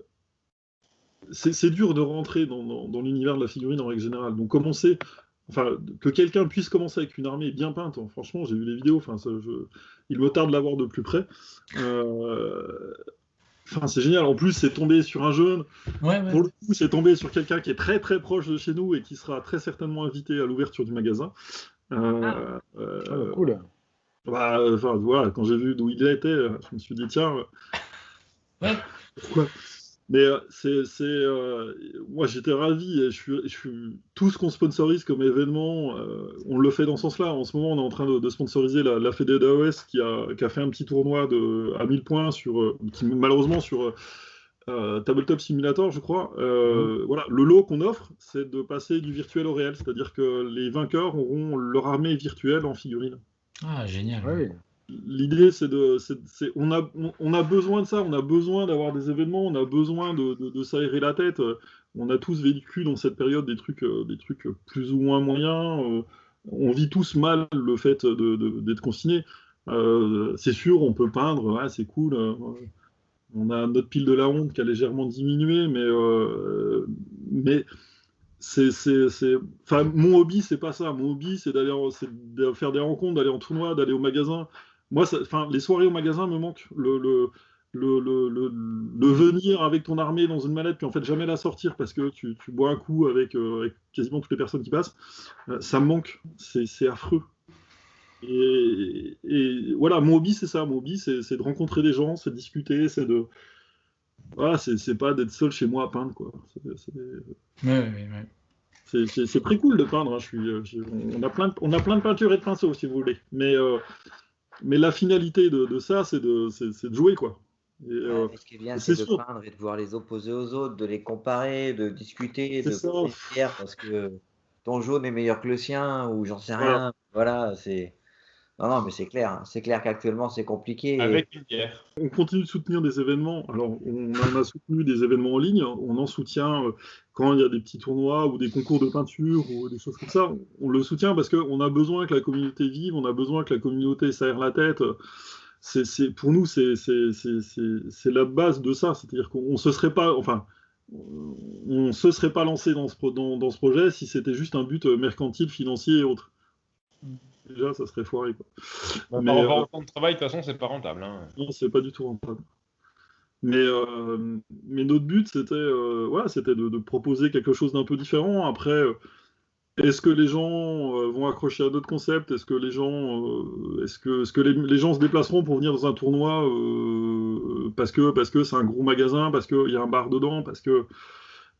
c'est dur de rentrer dans l'univers de la figurine en règle générale. Donc commencer, que quelqu'un puisse commencer avec une armée bien peinte, franchement, j'ai vu les vidéos, il me tarde de la voir de plus près. C'est génial. En plus, c'est tombé sur un jeune. Ouais. Pour le coup, c'est tombé sur quelqu'un qui est très très proche de chez nous et qui sera très certainement invité à l'ouverture du magasin. Cool. Voilà, quand j'ai vu d'où il était, je me suis dit tiens. Pourquoi ? Mais moi j'étais ravi et tout ce qu'on sponsorise comme événement, on le fait dans ce sens-là. En ce moment, on est en train de sponsoriser la Fédé d'AOS qui a fait un petit tournoi à 1000 points qui malheureusement sur Tabletop Simulator, je crois. Voilà, le lot qu'on offre, c'est de passer du virtuel au réel, c'est-à-dire que les vainqueurs auront leur armée virtuelle en figurine. Ah, génial. Oui. L'idée, on a besoin de ça, on a besoin d'avoir des événements, on a besoin de s'aérer la tête. On a tous vécu dans cette période des trucs plus ou moins moyens. On vit tous mal le fait d'être confinés. C'est sûr, on peut peindre, c'est cool. On a notre pile de la honte qui a légèrement diminué, mais mon hobby, c'est pas ça. Mon hobby, c'est de faire des rencontres, d'aller en tournoi, d'aller au magasin. Moi, les soirées au magasin me manquent. Le venir avec ton armée dans une mallette, puis en fait jamais la sortir parce que tu bois un coup avec quasiment toutes les personnes qui passent, ça me manque. C'est affreux. Et voilà, mon hobby, c'est ça. Mon hobby, c'est de rencontrer des gens, c'est de discuter, c'est de. Voilà, c'est pas d'être seul chez moi à peindre, quoi. C'est très cool de peindre. On a plein de peintures et de pinceaux, si vous voulez. Mais la finalité de ça, c'est de jouer, quoi. Ce qui est bien, c'est de peindre et de voir les opposer aux autres, de les comparer, de discuter, de faire fier parce que ton jaune est meilleur que le sien ou j'en sais rien. Voilà, c'est. Non, mais c'est clair. C'est clair qu'actuellement, c'est compliqué. Avec une bière. On continue de soutenir des événements. Alors, on en a soutenu des événements en ligne. On en soutient quand il y a des petits tournois ou des concours de peinture ou des choses comme ça, on le soutient parce qu'on a besoin que la communauté vive, on a besoin que la communauté s'aère la tête. Pour nous, c'est la base de ça. C'est-à-dire qu'on se serait pas, enfin, on se serait pas lancé dans ce projet si c'était juste un but mercantile, financier et autres. Déjà, ça serait foiré, quoi. Par rapport au temps de travail, de toute façon, c'est pas rentable. Hein. Non, c'est pas du tout rentable. Mais notre but, c'était de proposer quelque chose d'un peu différent. Après, est-ce que les gens vont accrocher à d'autres concepts? Est-ce que les gens se déplaceront pour venir dans un tournoi parce que c'est un gros magasin, parce qu'il y a un bar dedans, parce que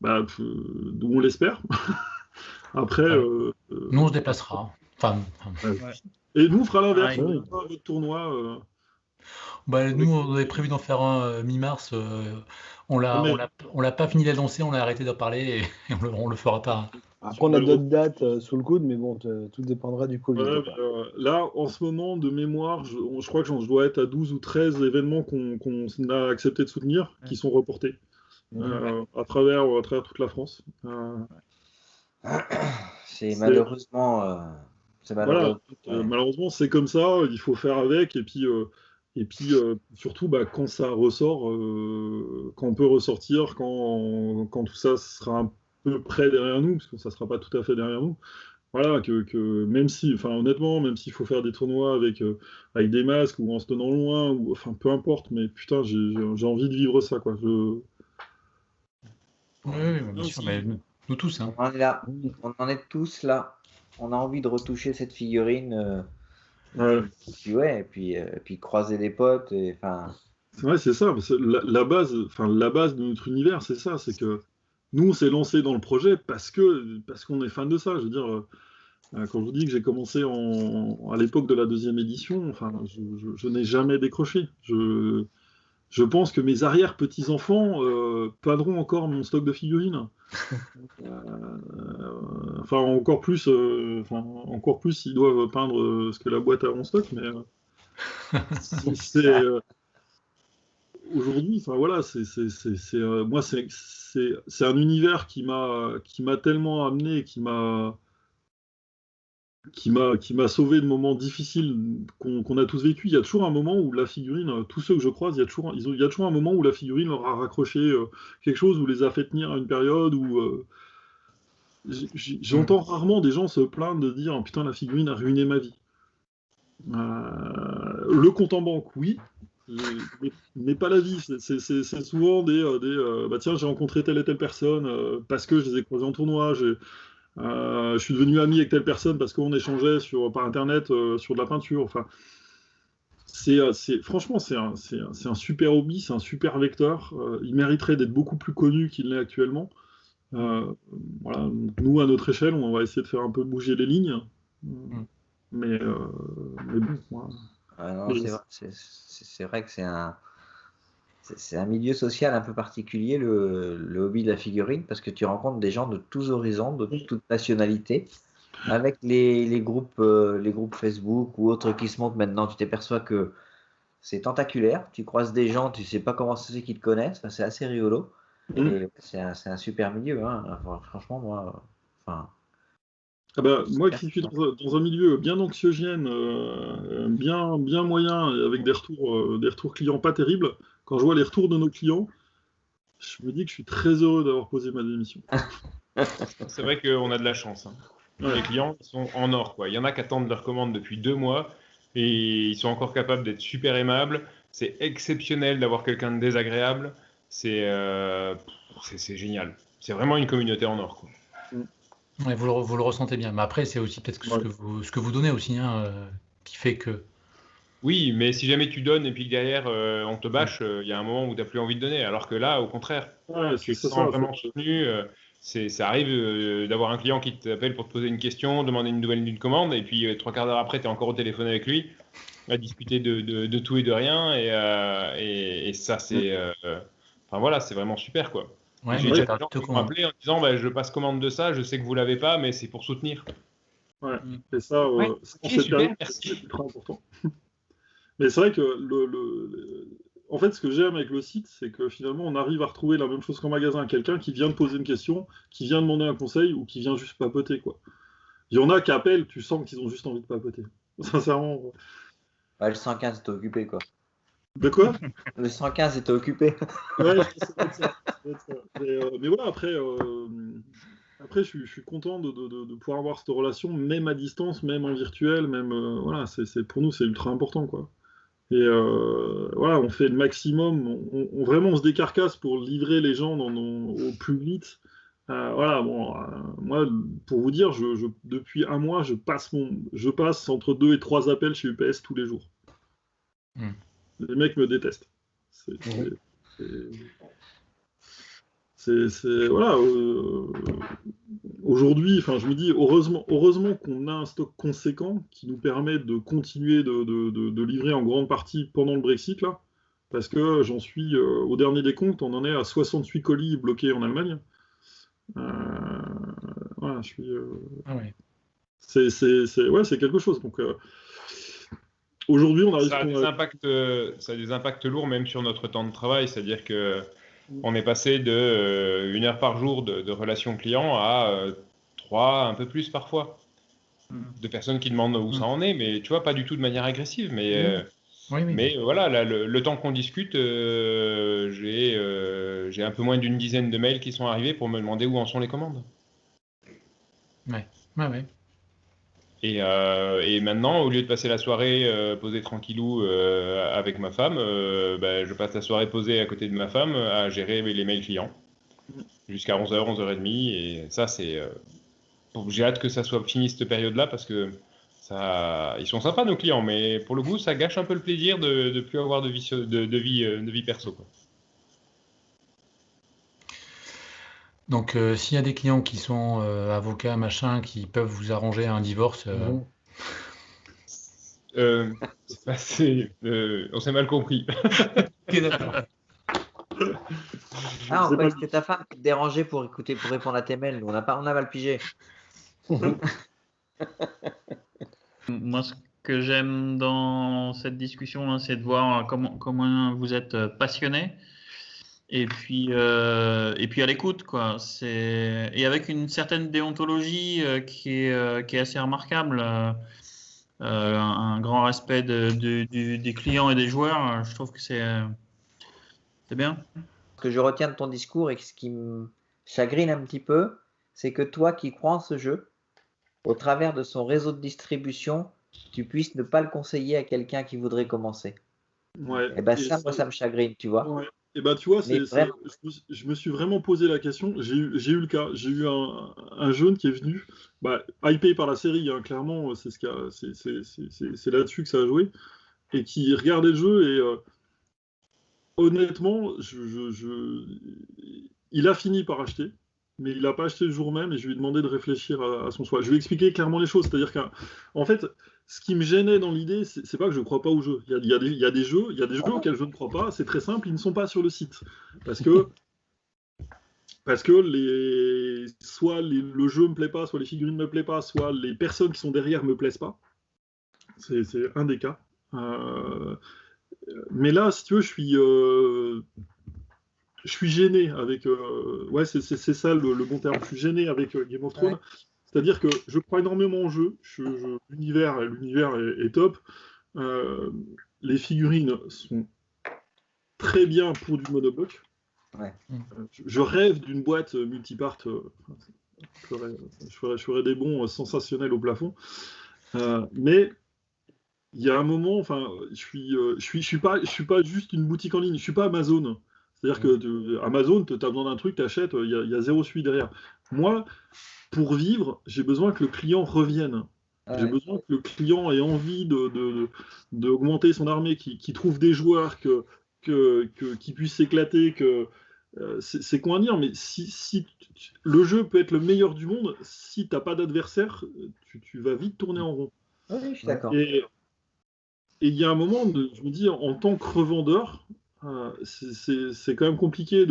on l'espère. Après, nous on se déplacera. Et nous on fera l'inverse. On fera votre tournoi. Nous, on avait prévu d'en faire un mi-mars. On l'a pas fini d'annoncer, on a arrêté d'en parler et on le fera pas. Après, on a d'autres dates sous le coude, mais bon, tout dépendra du Covid. Là, en ce moment, de mémoire, je crois que je dois être à 12 ou 13 événements qu'on a accepté de soutenir, qui sont reportés à travers toute la France. C'est malheureusement... malheureusement, c'est comme ça, il faut faire avec, et puis surtout, quand ça ressort, quand on peut ressortir, quand tout ça sera un peu près derrière nous, parce que ça ne sera pas tout à fait derrière nous. Voilà, que même si, honnêtement, même s'il faut faire des tournois avec des masques ou en se tenant loin, ou peu importe, mais putain, j'ai envie de vivre ça, quoi. Oui, bien sûr, mais nous tous. Hein. On en est là, on en est tous là. On a envie de retoucher cette figurine. Et puis croiser des potes. Ouais, c'est ça. La base de notre univers, c'est ça. C'est que nous, on s'est lancé dans le projet parce qu'on est fan de ça. Je veux dire, quand je vous dis que j'ai commencé à l'époque de la 2e édition, je n'ai jamais décroché. Je pense que mes arrière-petits-enfants peindront encore mon stock de figurines. Encore plus s'ils doivent peindre ce que la boîte a en stock, mais aujourd'hui, moi, c'est un univers qui m'a tellement amené, qui m'a sauvé de moments difficiles qu'on a tous vécu. Il y a toujours un moment où la figurine, tous ceux que je croise, il y a toujours un moment où la figurine leur a raccroché quelque chose, ou les a fait tenir à une période où j'entends rarement des gens se plaindre de dire « Putain, la figurine a ruiné ma vie ». Le compte en banque, oui, mais pas la vie. C'est souvent tiens, j'ai rencontré telle et telle personne parce que je les ai croisés en tournoi, je suis devenu ami avec telle personne parce qu'on échangeait par internet sur de la peinture. Franchement, c'est un super hobby, c'est un super vecteur. Il mériterait d'être beaucoup plus connu qu'il l'est actuellement. Nous, à notre échelle, on va essayer de faire un peu bouger les lignes. Mais bon. C'est vrai que c'est un milieu social un peu particulier, le hobby de la figurine, parce que tu rencontres des gens de tous horizons, de toutes nationalités, avec les groupes Facebook ou autres qui se montent maintenant. Tu t'aperçois que c'est tentaculaire, tu croises des gens, tu sais pas comment c'est qu'ils te connaissent, c'est assez rigolo. Et c'est un super milieu, hein. Franchement, moi. Moi qui suis dans un milieu bien anxiogène, bien moyen, avec des retours clients pas terribles, quand je vois les retours de nos clients, je me dis que je suis très heureux d'avoir posé ma démission. C'est vrai qu'on a de la chance. Hein. Ouais. Les clients sont en or, quoi. Il y en a qui attendent leur commande depuis 2 mois et ils sont encore capables d'être super aimables. C'est exceptionnel d'avoir quelqu'un de désagréable. C'est génial. C'est vraiment une communauté en or, quoi. Ouais, vous le ressentez bien. Mais après, c'est aussi peut-être ce que vous donnez aussi, qui fait que... Oui, mais si jamais tu donnes et puis que derrière on te bâche, il y a un moment où tu n'as plus envie de donner. Alors que là, au contraire, tu te sens vraiment soutenu. Ça arrive d'avoir un client qui t'appelle pour te poser une question, demander une nouvelle d'une commande, et puis 3 quarts d'heure après, tu es encore au téléphone avec lui, à discuter de tout et de rien. Et ça, c'est... c'est vraiment super, quoi. Ouais, j'ai déjà des gens qui m'ont appelé en disant je passe commande de ça, je sais que vous l'avez pas, mais c'est pour soutenir. Ouais, et ça, super, merci. C'est ultra important. Mais c'est vrai que en fait, ce que j'aime avec le site, c'est que finalement, on arrive à retrouver la même chose qu'en magasin. Quelqu'un qui vient de poser une question, qui vient demander un conseil ou qui vient juste papoter, quoi. Il y en a qui appellent, tu sens qu'ils ont juste envie de papoter. Sincèrement. Ouais, le 115 était occupé, quoi. De quoi? Le 115 était occupé. Ouais, ça doit être ça. Mais voilà, après, je suis content de pouvoir avoir cette relation, même à distance, même en virtuel, même voilà, pour nous, c'est ultra important, quoi. Et voilà, on fait le maximum, vraiment on se décarcasse pour livrer les gens au plus vite. Voilà, bon, moi, pour vous dire, depuis un mois, je passe entre 2 et 3 appels chez UPS tous les jours. Les mecs me détestent. Voilà. Aujourd'hui, enfin, je me dis heureusement qu'on a un stock conséquent qui nous permet de continuer de livrer en grande partie pendant le Brexit là, parce que j'en suis au dernier décompte, on en est à 68 colis bloqués en Allemagne. Voilà, je suis. Ah ouais. C'est quelque chose. Donc aujourd'hui, on arrive. Ça a des impacts lourds même sur notre temps de travail, c'est-à-dire que on est passé de 1 heure par jour de relations clients à 3, un peu plus parfois, de personnes qui demandent où ça en est, mais tu vois, pas du tout de manière agressive, mais voilà, là, le temps qu'on discute, j'ai un peu moins d'une dizaine de mails qui sont arrivés pour me demander où en sont les commandes. Ouais. Et maintenant, au lieu de passer la soirée posée tranquillou avec ma femme, je passe la soirée posée à côté de ma femme à gérer les mails clients jusqu'à 11h, 11h30. Et ça, j'ai hâte que ça soit fini cette période-là parce que ils sont sympas nos clients, mais pour le coup, ça gâche un peu le plaisir de ne plus avoir de vie perso, quoi. Donc, s'il y a des clients qui sont avocats, machin, qui peuvent vous arranger un divorce, on s'est mal compris. Ok, d'accord. Ah, on croyait que c'était ta femme qui te dérangeait pour répondre à tes mails. On a mal pigé. Moi, ce que j'aime dans cette discussion, c'est de voir comment vous êtes passionné. Et puis à l'écoute, quoi. Et avec une certaine déontologie qui est assez remarquable. Un grand respect des clients et des joueurs. Je trouve que c'est bien. Ce que je retiens de ton discours et ce qui me chagrine un petit peu, c'est que toi qui crois en ce jeu, au travers de son réseau de distribution, tu puisses ne pas le conseiller à quelqu'un qui voudrait commencer. Ouais. Et ben ça, moi, ça me chagrine, tu vois. Ouais. Et ben tu vois, vraiment... je me suis vraiment posé la question. J'ai eu le cas. J'ai eu un jeune qui est venu, hypé par la série, hein, clairement, c'est là-dessus que ça a joué, et qui regardait le jeu et honnêtement, il a fini par acheter, mais il n'a pas acheté le jour même et je lui ai demandé de réfléchir à son choix. Je lui ai expliqué clairement les choses, c'est-à-dire qu'en fait, ce qui me gênait dans l'idée, c'est pas que je ne crois pas aux jeux. Il y a des jeux auxquels je ne crois pas, c'est très simple, ils ne sont pas sur le site. Parce que soit le jeu me plaît pas, soit les figurines me plaisent pas, soit les personnes qui sont derrière me plaisent pas. C'est un des cas. Mais là, si tu veux, je suis gêné avec. Ouais, c'est ça le bon terme. Je suis gêné avec Game of Thrones. Ouais. C'est-à-dire que je crois énormément au jeu. L'univers est top. Les figurines sont très bien pour du monobloc. Ouais. Je rêve d'une boîte multipart. Je ferais des bons sensationnels au plafond. Mais il y a un moment, enfin, je suis pas juste une boutique en ligne. Je suis pas Amazon. C'est-à-dire que Amazon, tu as besoin d'un truc, tu achètes, il y a zéro suivi derrière. Moi, pour vivre, j'ai besoin que le client revienne. Ouais. J'ai besoin que le client ait envie d'augmenter son armée, qu'il trouve des joueurs, qu'il puisse s'éclater. C'est con à dire, mais si le jeu peut être le meilleur du monde, si tu n'as pas d'adversaire, tu vas vite tourner en rond. Oui, je suis d'accord. Et il y a un moment, je me dis, en tant que revendeur, c'est quand même compliqué.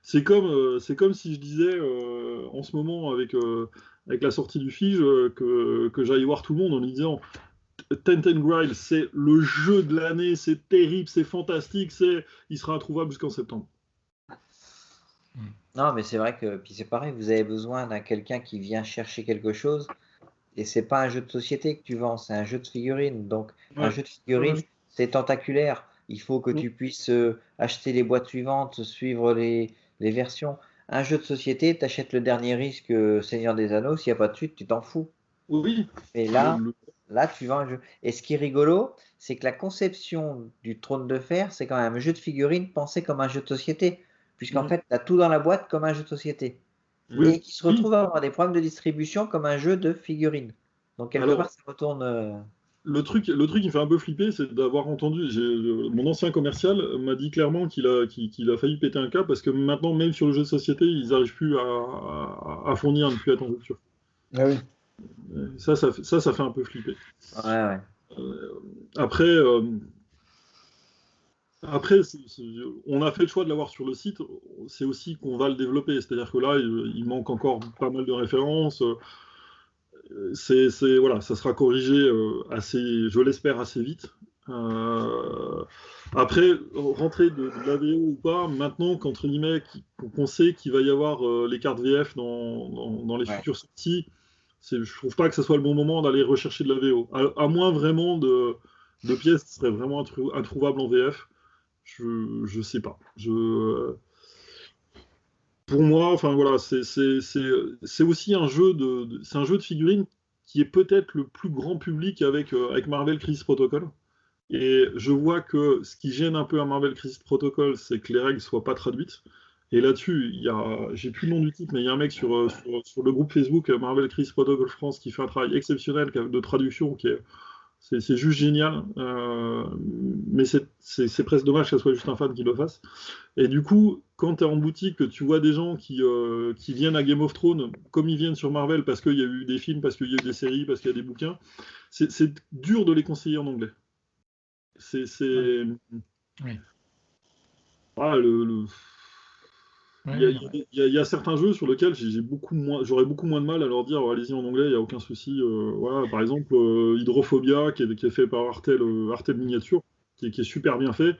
C'est comme si je disais en ce moment avec la sortie du Fige que j'aille voir tout le monde en lui disant Tent Grind, c'est le jeu de l'année, c'est terrible, c'est fantastique, il sera introuvable jusqu'en septembre. Non, mais c'est vrai que puis c'est pareil, vous avez besoin d'un quelqu'un qui vient chercher quelque chose, et c'est pas un jeu de société que tu vends, c'est un jeu de figurines. Donc, un jeu de figurines, c'est tentaculaire. Il faut que tu puisses acheter les boîtes suivantes, suivre les versions. Un jeu de société, tu achètes le dernier risque Seigneur des Anneaux, s'il n'y a pas de suite, tu t'en fous. Oui. Et là, tu vends un jeu. Et ce qui est rigolo, c'est que la conception du Trône de Fer, c'est quand même un jeu de figurines pensé comme un jeu de société. Puisqu'en fait, tu as tout dans la boîte comme un jeu de société. Et qui se retrouve à avoir des problèmes de distribution comme un jeu de figurines. Donc, quelque part, ça retourne. Le truc qui me fait un peu flipper, c'est d'avoir entendu. Mon ancien commercial m'a dit clairement qu'il a failli péter un câble parce que maintenant, même sur le jeu de société, ils n'arrivent plus à fournir une plus attendue. Ah oui. Ça fait un peu flipper. Ouais. Après, on a fait le choix de l'avoir sur le site. C'est aussi qu'on va le développer. C'est-à-dire que là, il manque encore pas mal de références. Voilà, ça sera corrigé je l'espère, assez vite. Après, rentrer de la VO ou pas, maintenant qu'entre guillemets, qu'on sait qu'il va y avoir les cartes VF dans les futures sorties, je trouve pas que ce soit le bon moment d'aller rechercher de la VO. À moins vraiment de pièces qui seraient vraiment introuvables en VF. Je sais pas. Pour moi, enfin voilà, c'est aussi un jeu c'est un jeu de figurines qui est peut-être le plus grand public avec Marvel Crisis Protocol. Et je vois que ce qui gêne un peu à Marvel Crisis Protocol, c'est que les règles soient pas traduites. Et là-dessus, j'ai plus le nom du titre, mais il y a un mec sur le groupe Facebook Marvel Crisis Protocol France qui fait un travail exceptionnel de traduction c'est juste génial, mais c'est presque dommage que ce soit juste un fan qui le fasse. Et du coup, quand tu es en boutique, que tu vois des gens qui viennent à Game of Thrones, comme ils viennent sur Marvel, parce qu'il y a eu des films, parce qu'il y a eu des séries, parce qu'il y a des bouquins, c'est dur de les conseiller en anglais. Oui. Ah, il y a certains jeux sur lesquels j'aurais beaucoup moins de mal à leur dire allez-y en anglais, il n'y a aucun souci. Voilà, par exemple, Hydrophobia, qui est fait par Artel Miniature, qui est super bien fait.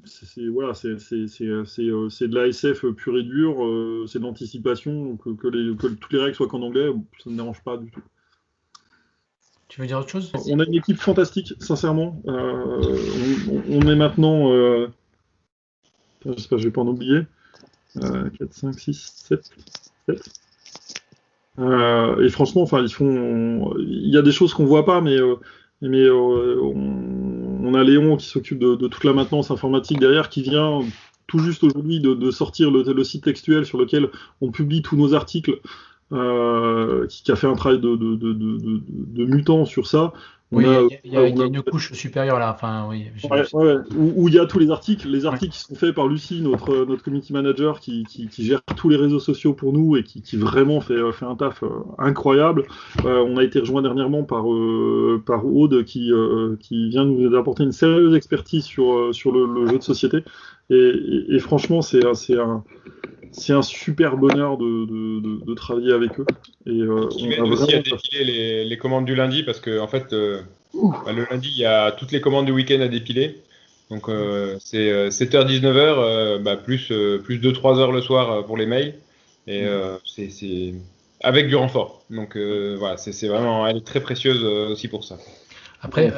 C'est de la SF pure et dure, c'est de l'anticipation, que toutes les règles soient qu'en anglais, ça ne me dérange pas du tout. Tu veux dire autre chose ? On a une équipe fantastique, sincèrement. On est maintenant... j'espère que je ne vais pas en oublier. 4, 5, 6, 7. Et franchement, enfin, il y a des choses qu'on voit pas, mais on a Léon qui s'occupe de toute la maintenance informatique derrière, qui vient tout juste aujourd'hui de sortir le site textuel sur lequel on publie tous nos articles, qui a fait un travail de mutant sur ça. Oui, il y a une couche supérieure là. Enfin, oui. Où il y a tous les articles qui sont faits par Lucie, notre community manager, qui gère tous les réseaux sociaux pour nous et qui vraiment fait un taf incroyable. On a été rejoint dernièrement par Aude qui vient nous apporter une sérieuse expertise sur le jeu de société. Et franchement, c'est un super bonheur de travailler avec eux. Et, qui m'aide aussi à dépiler les commandes du lundi, parce que en fait, le lundi, il y a toutes les commandes du week-end à dépiler. Donc c'est 7h-19h, plus 2-3 heures le soir pour les mails. Et c'est avec du renfort. Donc voilà, c'est vraiment, elle est très précieuse aussi pour ça. Après,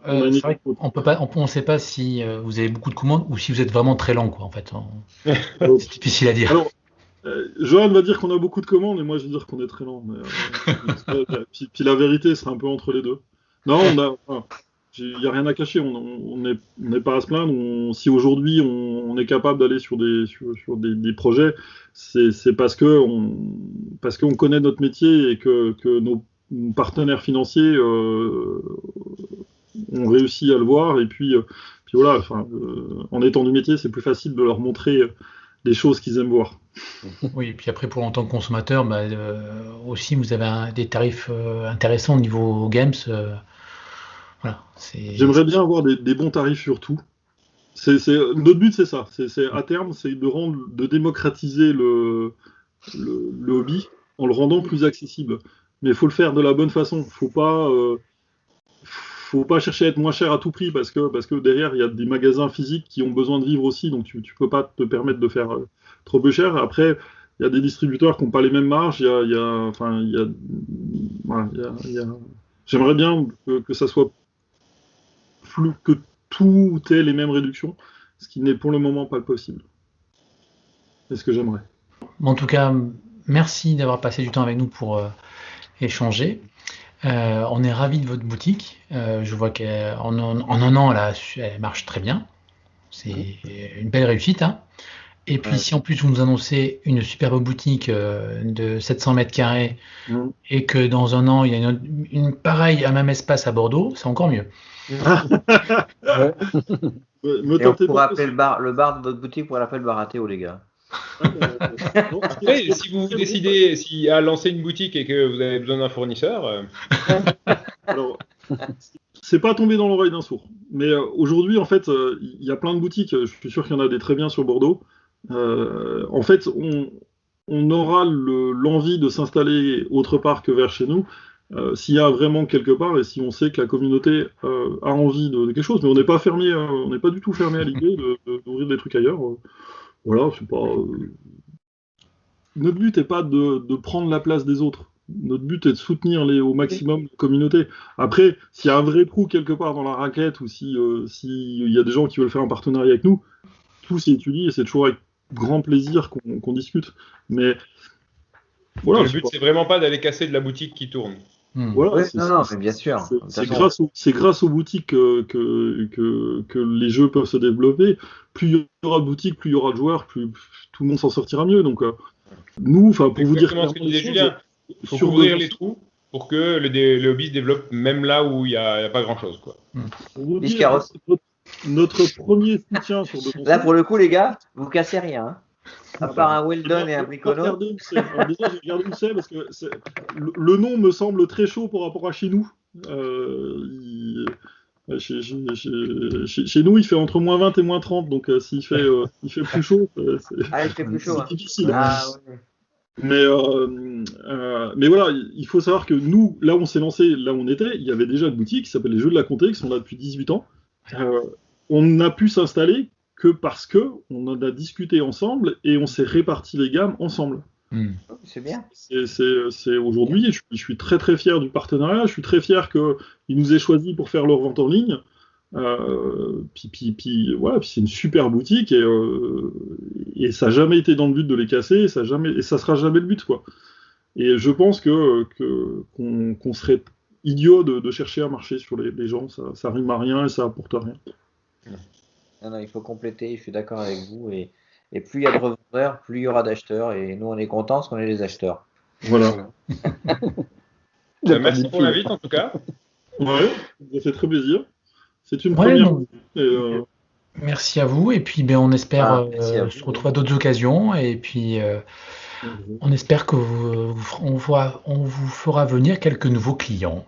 c'est vrai qu'on ne sait pas si vous avez beaucoup de commandes ou si vous êtes vraiment très lent, quoi, en fait. C'est difficile à dire. Alors, Johan va dire qu'on a beaucoup de commandes et moi je vais dire qu'on est très lent. Puis la vérité sera un peu entre les deux. Non, il n'y a rien à cacher. On n'est pas à se plaindre. Si aujourd'hui on est capable d'aller sur des projets, c'est parce qu'on connaît notre métier et que nos partenaires financiers ont réussi à le voir. Et puis voilà, en étant du métier, c'est plus facile de leur montrer des choses qu'ils aiment voir. Oui, et puis après, en tant que consommateur, aussi, vous avez des tarifs intéressants au niveau games. Voilà, J'aimerais bien avoir des bons tarifs sur tout. Notre but, c'est ça. À terme, c'est de démocratiser le hobby en le rendant plus accessible. Mais il faut le faire de la bonne façon. Faut faut pas chercher à être moins cher à tout prix parce que derrière il y a des magasins physiques qui ont besoin de vivre aussi, donc tu peux pas te permettre de faire trop peu cher. Après, il y a des distributeurs qui n'ont pas les mêmes marges. J'aimerais bien que ça soit plus que tout ait les mêmes réductions, ce qui n'est pour le moment pas possible. C'est ce que j'aimerais. En tout cas, merci d'avoir passé du temps avec nous pour échanger. On est ravis de votre boutique. Je vois qu'en un an, elle marche très bien. C'est une belle réussite. Hein. Et puis, si en plus vous nous annoncez une superbe boutique de 700 mètres carrés et que dans un an, il y a une pareille à même espace à Bordeaux, c'est encore mieux. Et on pourrait appeler le bar de votre boutique, pour l'appeler le Baratéo, les gars. Après, si vous décidez à lancer une boutique et que vous avez besoin d'un fournisseur. Alors, c'est pas tombé dans l'oreille d'un sourd. Mais aujourd'hui, en fait, il y a plein de boutiques. Je suis sûr qu'il y en a des très bien sur Bordeaux. En fait, on aura l'envie de s'installer autre part que vers chez nous. S'il y a vraiment quelque part et si on sait que la communauté a envie de quelque chose, mais on n'est pas fermé, on n'est pas du tout fermé à l'idée d'ouvrir des trucs ailleurs. Voilà, c'est pas. Notre but n'est pas de prendre la place des autres. Notre but est de soutenir au maximum la communauté. Après, s'il y a un vrai trou quelque part dans la raquette ou s'il y a des gens qui veulent faire un partenariat avec nous, tout s'étudie et c'est toujours avec grand plaisir qu'on discute. Mais voilà. Le but, c'est vraiment pas d'aller casser de la boutique qui tourne. Voilà, mais bien sûr. C'est grâce aux boutiques que les jeux peuvent se développer. Plus il y aura de boutiques, plus il y aura de joueurs, plus tout le monde s'en sortira mieux. Donc nous, pour vous dire ce que disait Julien, il faut couvrir les trous pour que le hobby se développe même là où il n'y a pas grand-chose. Notre premier soutien sur là, pour le coup, les gars, vous cassez rien. Hein. À part un Weldon et un Bricono. Déjà, j'ai regardé où c'est parce que le nom me semble très chaud par rapport à chez nous. Chez nous, il fait entre moins 20 et moins 30, donc s'il fait plus chaud, c'est difficile. Ouais. Mais voilà, il faut savoir que nous, là où on s'est lancé, là où on était, il y avait déjà une boutique qui s'appelle les Jeux de la Comté, qui sont là depuis 18 ans. On n'a pu s'installer que parce que on en a discuté ensemble et on s'est réparti les gammes ensemble. C'est bien. C'est aujourd'hui, je suis très très fier du partenariat, je suis très fier qu'ils nous aient choisis pour faire leur vente en ligne. Puis c'est une super boutique et ça n'a jamais été dans le but de les casser et ça sera jamais le but, quoi. Et je pense qu'on serait idiot de chercher à marcher sur les gens, ça rime à rien et ça apporte rien. Non, il faut compléter, je suis d'accord avec vous. Et plus il y a de revendeurs, plus il y aura d'acheteurs. Et nous, on est contents parce qu'on est les acheteurs. Voilà. Merci pour l'invite, en tout cas. Ouais, ça fait très plaisir. C'est une première. Merci à vous. Et puis, on espère se retrouver à d'autres occasions. Et puis, on espère que on vous fera venir quelques nouveaux clients.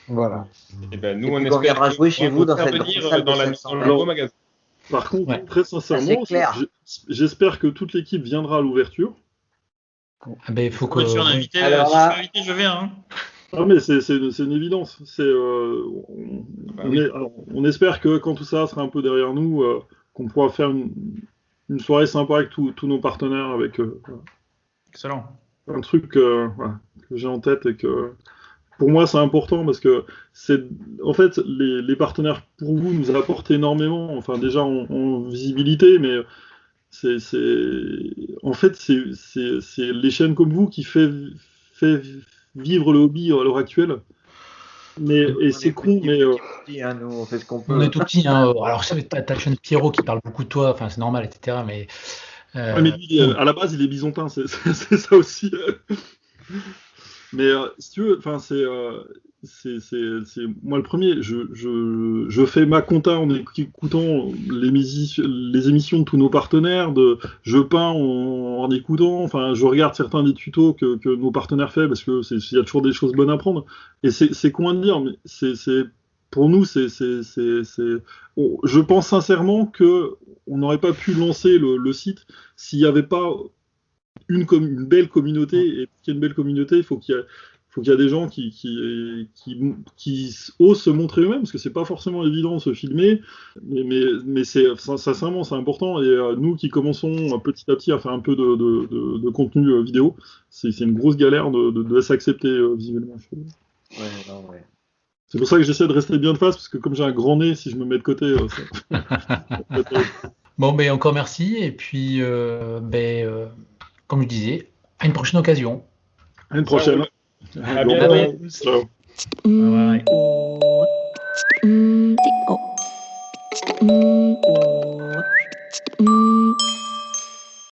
Voilà. Et nous, on espère viendra jouer chez vous dans cette salle dans le nouveau magasin. Par contre, très sincèrement, j'espère que toute l'équipe viendra à l'ouverture. Il faut que. Si je suis invité, je viens. Hein. Ah, mais c'est une évidence. On espère que quand tout ça sera un peu derrière nous, qu'on pourra faire une soirée sympa avec tous nos partenaires. Avec excellent. Un truc que j'ai en tête et que. Pour moi, c'est important parce que en fait, les partenaires pour vous nous apportent énormément. Enfin, déjà en visibilité, mais en fait, c'est les chaînes comme vous qui fait vivre le hobby à l'heure actuelle. Et c'est con, mais nous, on fait ce qu'on peut. On est tout petits. Alors, ta chaîne Pierrot qui parle beaucoup de toi. Enfin, c'est normal, etc. Mais lui, à la base, il est bisontin. C'est ça aussi. Mais si tu veux, c'est moi le premier. Je fais ma compta en écoutant les émissions de tous nos partenaires. Je peins en écoutant. Enfin, je regarde certains des tutos que nos partenaires font parce que il y a toujours des choses bonnes à prendre. Et c'est con à dire, mais pour nous, je pense sincèrement que on n'aurait pas pu lancer le site s'il n'y avait pas une belle communauté, et qu'il y ait une belle communauté, il faut qu'il faut qu'il y ait des gens qui osent se montrer eux-mêmes, parce que c'est pas forcément évident de se filmer, mais sincèrement, c'est important. Et nous qui commençons petit à petit à faire un peu de contenu vidéo, c'est une grosse galère de s'accepter visuellement. Ouais. C'est pour ça que j'essaie de rester bien de face, parce que comme j'ai un grand nez, si je me mets de côté, Bon, ben encore merci, et puis, comme je disais, à une prochaine occasion. À une prochaine. À bientôt. Ciao. Ouais.